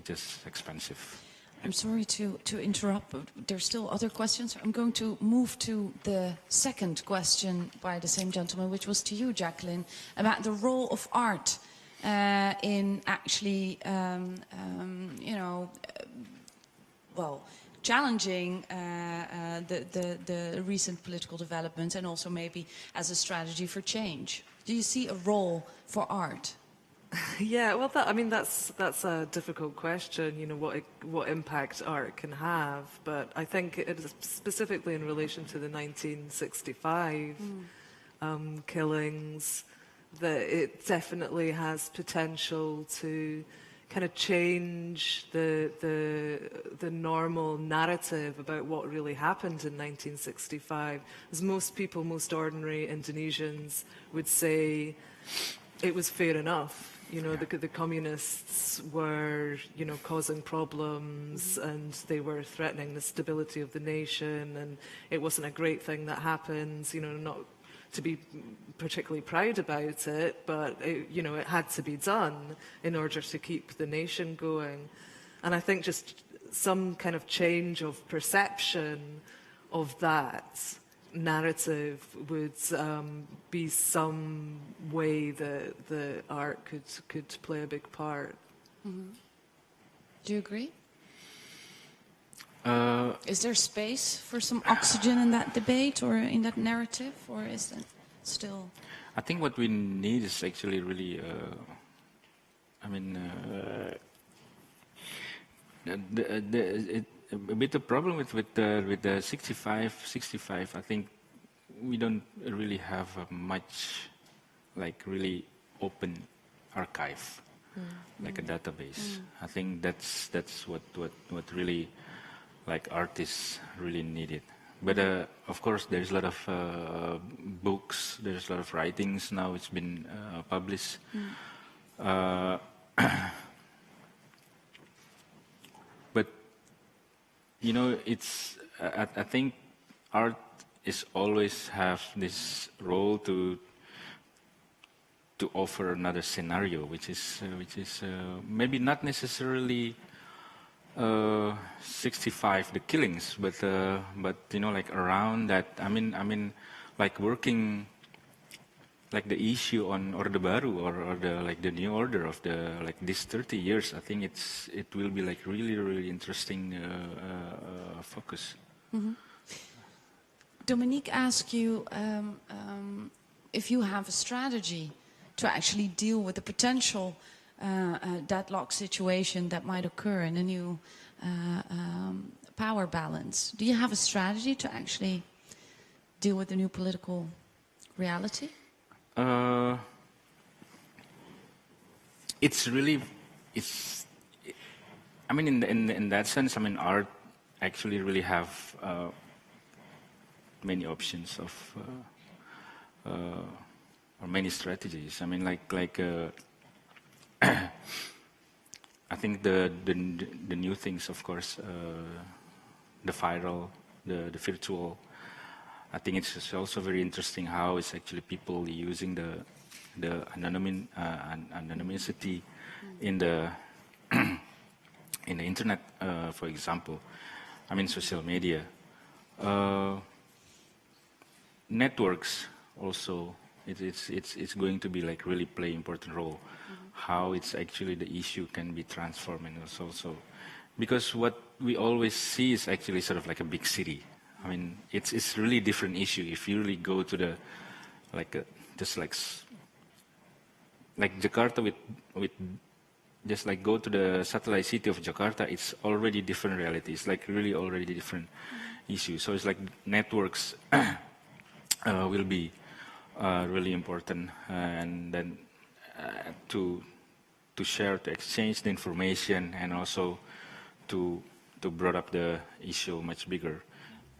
expensive. I'm sorry to interrupt, but there's still other questions. I'm going to move to the second question by the same gentleman, which was to you, Jacqueline, about the role of art in actually, you know, well, challenging the recent political development, and also maybe as a strategy for change. Do you see a role for art? Yeah, well, that's a difficult question. You know, what impact art can have, but I think it is specifically in relation to the 1965 killings, that it definitely has potential to kind of change the normal narrative about what really happened in 1965. As most people, most ordinary Indonesians would say, it was fair enough. You know, the communists were, you know, causing problems, and they were threatening the stability of the nation, and it wasn't a great thing that happened, you know, not to be particularly proud about it, but, you know, it had to be done in order to keep the nation going. And I think just some kind of change of perception of that narrative would be some way that the art could play a big part. Mm-hmm. Do you agree? Is there space for some oxygen in that debate or in that narrative, or is that still? I think what we need is actually really, a bit of problem with the 65. I think we don't really have a much, like, really open archive, like a database. I think that's what really, like, artists really needed. But of course, there's a lot of books, there's a lot of writings now. It's been published. But you know, it's. I think art is always have this role to offer another scenario, which is maybe not necessarily 65, the killings, but you know, like around that. I mean, like working, like the issue on Orde Baru or the, like, the new order of the, like, this 30 years. I think it will be, like, really interesting focus. Mm-hmm. Dominique asked you if you have a strategy to actually deal with the potential deadlock situation that might occur in a new power balance. Do you have a strategy to actually deal with the new political reality? It's really, I mean, in that sense, I mean, art actually really have many options of or many strategies. I mean, like I think the new things, of course, the viral, the virtual. I think it's just also very interesting how it's actually people using the anonymity in the in the internet, for example. I mean, social media, networks also. It's going to be, like, really play important role. How it's actually the issue can be transformed, and also because what we always see is actually sort of like a big city. I mean, it's really different issue if you really go to the, like, just like Jakarta with just like go to the satellite city of Jakarta. It's already different reality. It's like really already different issue. So it's like networks will be really important, and then to share, to exchange the information, and also to broad up the issue much bigger,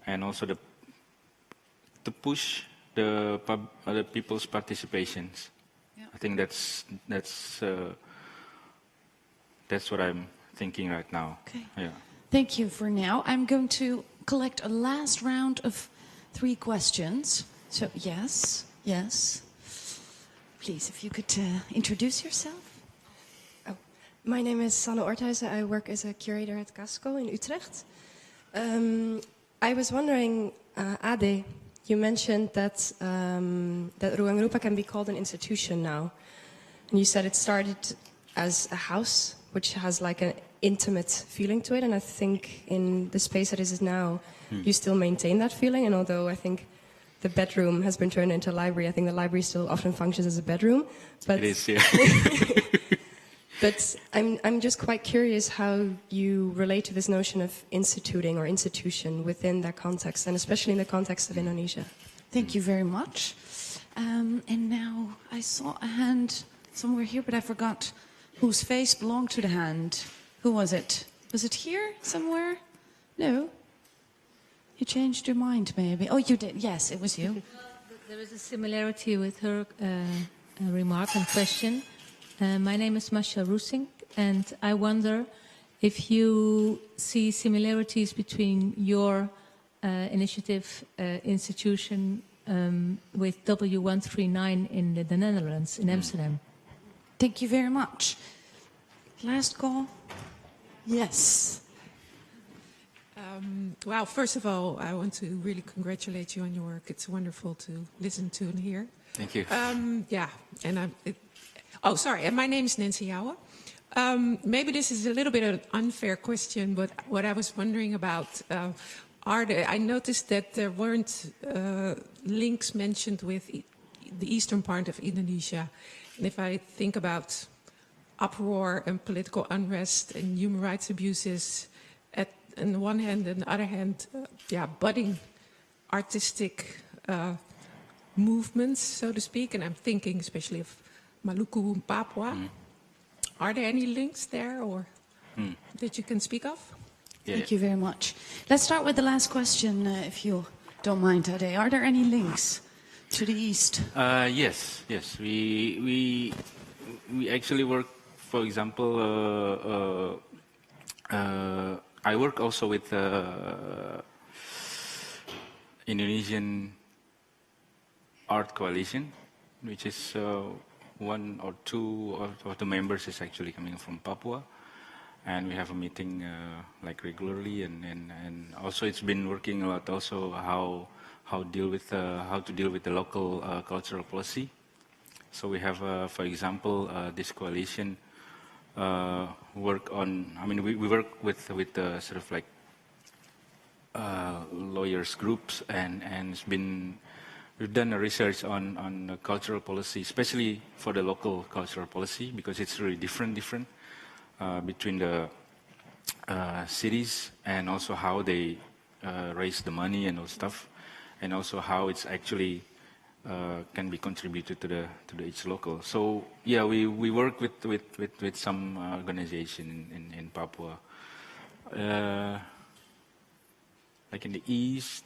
and also to push the people's participations. Yeah. I think that's what I'm thinking right now. Okay. Yeah. Thank you for now. I'm going to collect a last round of 3 questions. So yes. Please, if you could introduce yourself. Oh, my name is Sanne Orthuizen. I work as a curator at Casco in Utrecht. I was wondering, Ade, you mentioned that that Ruangrupa can be called an institution now. And you said it started as a house, which has like an intimate feeling to it. And I think in the space that it is now, you still maintain that feeling. And although I think the bedroom has been turned into a library, I think the library still often functions as a bedroom. But it is, yeah. But I'm just quite curious how you relate to this notion of instituting or institution within that context, and especially in the context of Indonesia. Thank you very much. And now I saw a hand somewhere here, but I forgot whose face belonged to the hand. Who was it? Was it here somewhere? No? You changed your mind, maybe. Oh, you did. Yes, it was you. There is a similarity with her remark and question. My name is Masha Roesink, and I wonder if you see similarities between your initiative institution with W139 in the Netherlands, in Amsterdam. Thank you very much. Last call. Yes. Well, first of all, I want to really congratulate you on your work. It's wonderful to listen to and hear. Thank you. Yeah, and sorry, and my name is Nancy Jouwe. Maybe this is a little bit of an unfair question, but what I was wondering about I noticed that there weren't links mentioned with the eastern part of Indonesia. And if I think about uproar and political unrest and human rights abuses on the one hand, and the other hand, budding artistic movements, so to speak, and I'm thinking especially of Maluku and Papua. Are there any links there or that you can speak of? Thank you very much. Let's start with the last question, if you don't mind, Ade. Are there any links to the east? Yes. We actually work, for example, I work also with Indonesian Art Coalition, which is one or two of the members is actually coming from Papua, and we have a meeting like regularly, and also it's been working a lot also how to deal with the local cultural policy. So we have, for example, this coalition work on. I mean, we work with sort of like lawyers groups, and it's been. We've done a research on cultural policy, especially for the local cultural policy, because it's really different between the cities, and also how they raise the money and all stuff, and also how it's actually can be contributed to the each local. So yeah, we work with some organization in Papua, like in the east,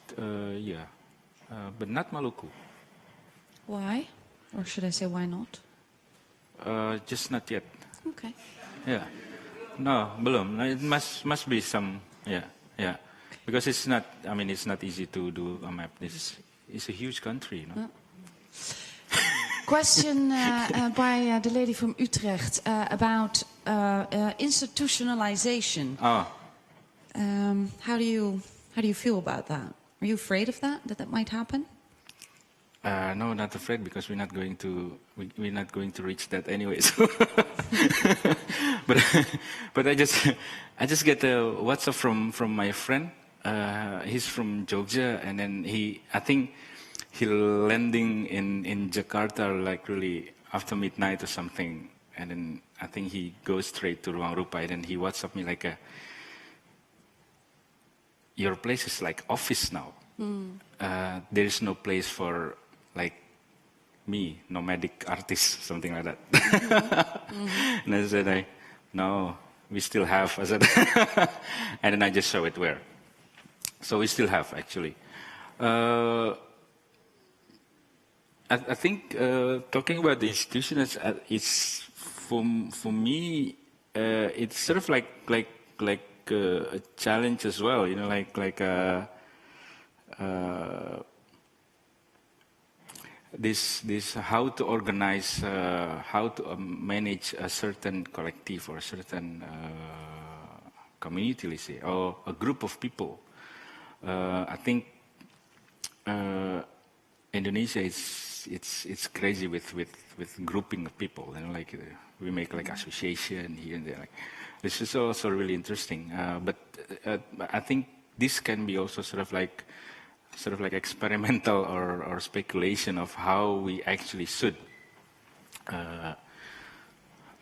but not Maluku. Why? Or should I say why not? Just not yet. Okay. Yeah. No, belum. It must be some. Yeah. Because it's not. I mean, it's not easy to do a map. It's a huge country, you know. Question by the lady from Utrecht about institutionalization. Oh. How do you feel about that? Are you afraid of that might happen? No, not afraid, because we're not going to reach that anyway. So but I just get a WhatsApp from my friend. He's from Jogja, and then I think he landing in Jakarta like really after midnight or something, and then I think he goes straight to Ruangrupa, and then he WhatsApp me like your place is like office now. There is no place for like me, nomadic artist, something like that. And I said, no, we still have. I said, and then I just show it where. So we still have, actually. I think talking about the institution, it's for me, it's sort of like a challenge as well, you know, this how to organize, how to manage a certain collective or a certain community, let's say, or a group of people. I think Indonesia it's crazy with grouping of people, you know, like we make like association here and there. Like, this is also really interesting. But I think this can be also sort of like experimental or speculation of how we actually should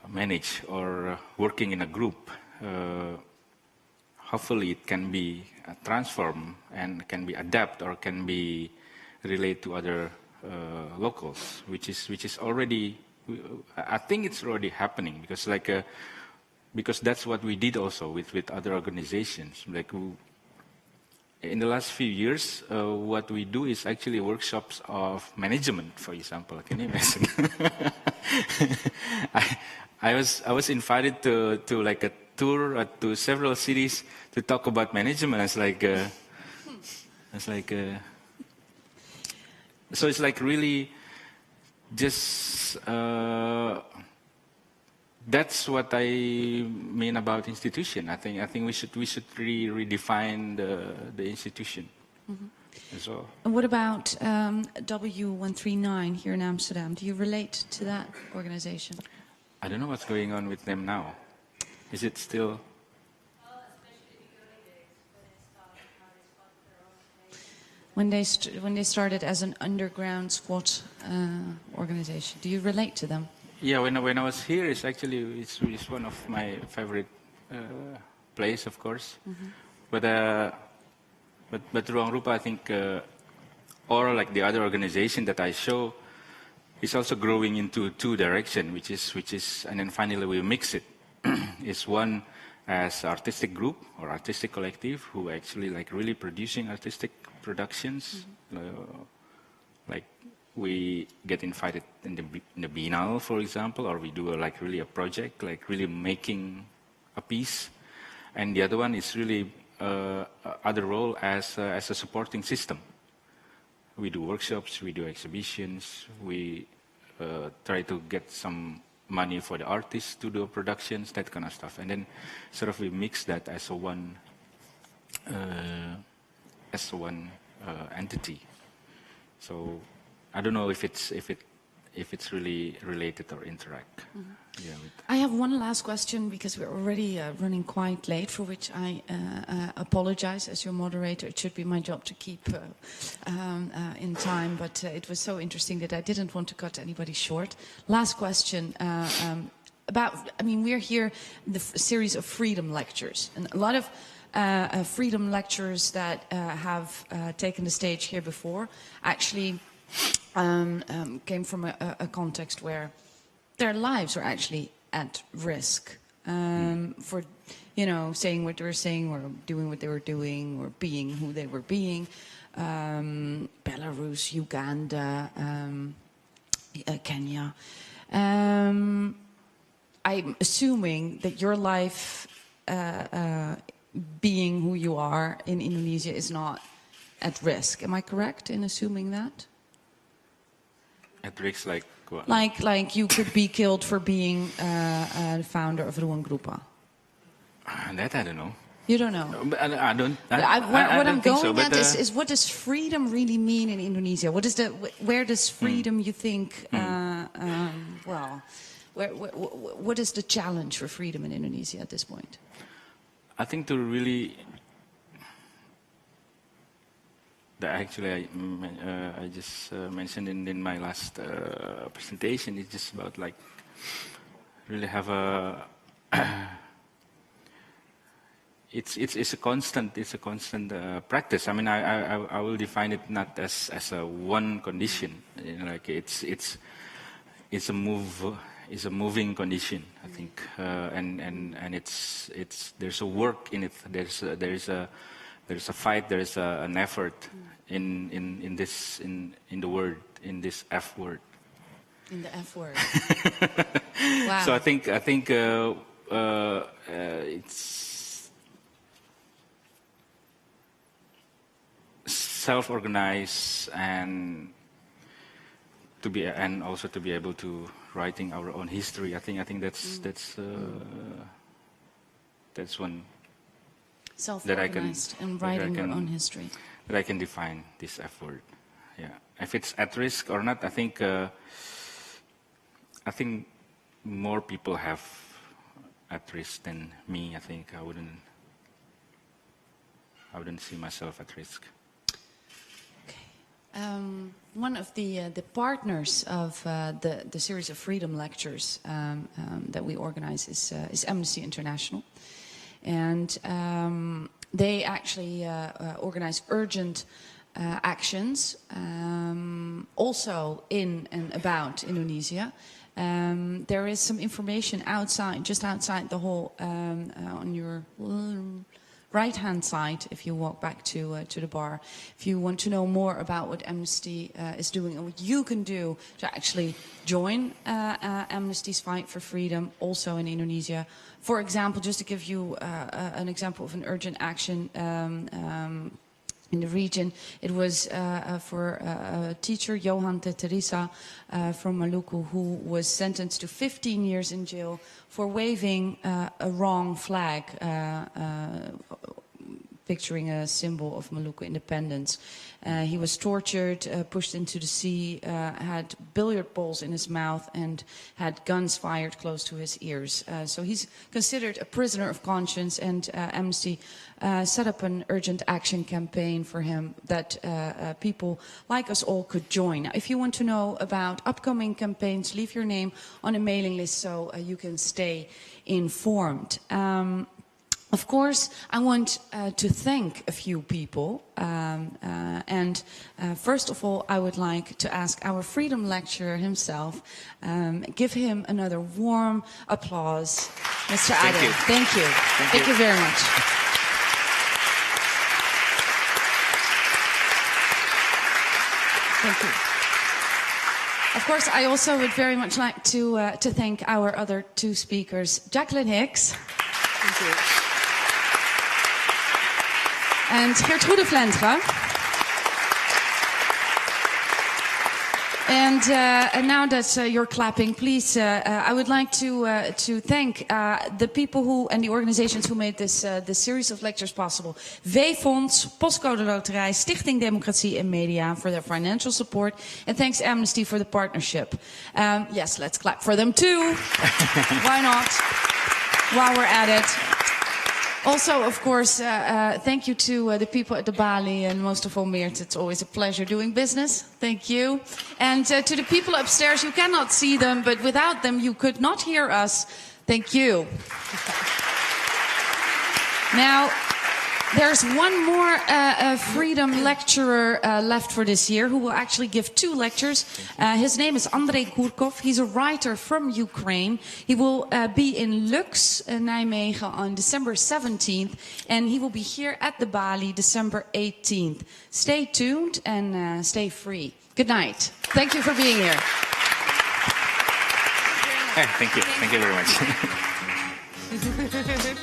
manage or working in a group. Hopefully it can be transformed and can be adapted or can be related to other locals, which is already, I think it's already happening, because because that's what we did also with other organizations. Like in the last few years, what we do is actually workshops of management, for example. Can you imagine? I was invited to like a tour to several cities to talk about management. So it's like really just that's what I mean about institution. I think we should redefine the institution. Mm-hmm. So. And what about W139 here in Amsterdam? Do you relate to that organization? I don't know what's going on with them now. Is it still? When they started as an underground squat organization, do you relate to them? Yeah, when I was here, it's one of my favorite place, of course. Mm-hmm. But Ruangrupa, I think, or like the other organization that I show, is also growing into two directions, which is, and then finally we mix it. It's one as artistic group or artistic collective who actually like really producing artistic productions. Mm-hmm. Like we get invited in the Biennale, for example, or we do like really a project, like really making a piece. And the other one is really other role as a supporting system. We do workshops, we do exhibitions, we try to get some money for the artists to do productions, that kind of stuff. And then sort of we mix that as a one entity. So I don't know if it's really related or interact. Mm-hmm. Yeah, I have one last question because we're already running quite late, for which I apologize as your moderator. It should be my job to keep in time, but it was so interesting that I didn't want to cut anybody short. Last question we're here in the series of freedom lectures, and a lot of freedom lectures that have taken the stage here before actually came from a context where their lives were actually at risk for, saying what they were saying or doing what they were doing or being who they were being. Belarus, Uganda, Kenya. I'm assuming that your life being who you are in Indonesia is not at risk. Am I correct in assuming that? At risk, like what? Like you could be killed for being the founder of Ruangrupa. That I don't know. You don't know. I don't. What I'm going so, at is what does freedom really mean in Indonesia? Where does freedom you think? What is the challenge for freedom in Indonesia at this point? I think to really. Actually, I just mentioned in my last presentation. It's just about like really have a. It's a constant practice. I mean, I will define it not as a one condition. Like it's a moving condition. I think, and it's there's a work in it. There's a fight. There's an effort in the word, in this F word. In the F word. Wow. So I think it's self-organized and also to be able to writing our own history. I think that's one. Self-organized and writing your own history. That I can define this F word. Yeah. If it's at risk or not, I think more people have at risk than me. I think I wouldn't see myself at risk. Okay. One of the partners of the series of freedom lectures that we organize is Amnesty International. And they actually organize urgent actions also in and about Indonesia. There is some information just outside the hall on your right-hand side, if you walk back to the bar. If you want to know more about what Amnesty is doing and what you can do to actually join Amnesty's fight for freedom, also in Indonesia. For example, just to give you an example of an urgent action, in the region. It was for a teacher, Johan de Teresa from Maluku, who was sentenced to 15 years in jail for waving a wrong flag, picturing a symbol of Maluku independence. He was tortured, pushed into the sea, had billiard balls in his mouth, and had guns fired close to his ears. So he's considered a prisoner of conscience, and Amnesty set up an urgent action campaign for him that people like us all could join. Now, if you want to know about upcoming campaigns, leave your name on a mailing list so you can stay informed. Of course, I want to thank a few people. First of all, I would like to ask our freedom lecturer himself, give him another warm applause. Mr. Ade, thank you. Thank you very much. Thank you. Of course, I also would very much like to thank our other two speakers, Jacqueline Hicks. Thank you. And Gertrude Vlendra. And now that you're clapping, please, I would like to thank the people who and the organizations who made this series of lectures possible. V-Fonds, Postcode Loterij, Stichting Democratie en Media for their financial support. And thanks Amnesty for the partnership. Yes, let's clap for them too. Why not? While we're at it. Also, of course, thank you to the people at the Balie and most of all Meert. It's always a pleasure doing business. Thank you. And to the people upstairs, you cannot see them, but without them you could not hear us. Thank you. Now, there's one more freedom lecturer left for this year who will actually give 2 lectures. His name is Andrei Kurkov. He's a writer from Ukraine. He will be in Lux, Nijmegen on December 17th. And he will be here at the Balie December 18th. Stay tuned and stay free. Good night. Thank you for being here. Thank you. Thank you very much.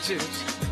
Cheers.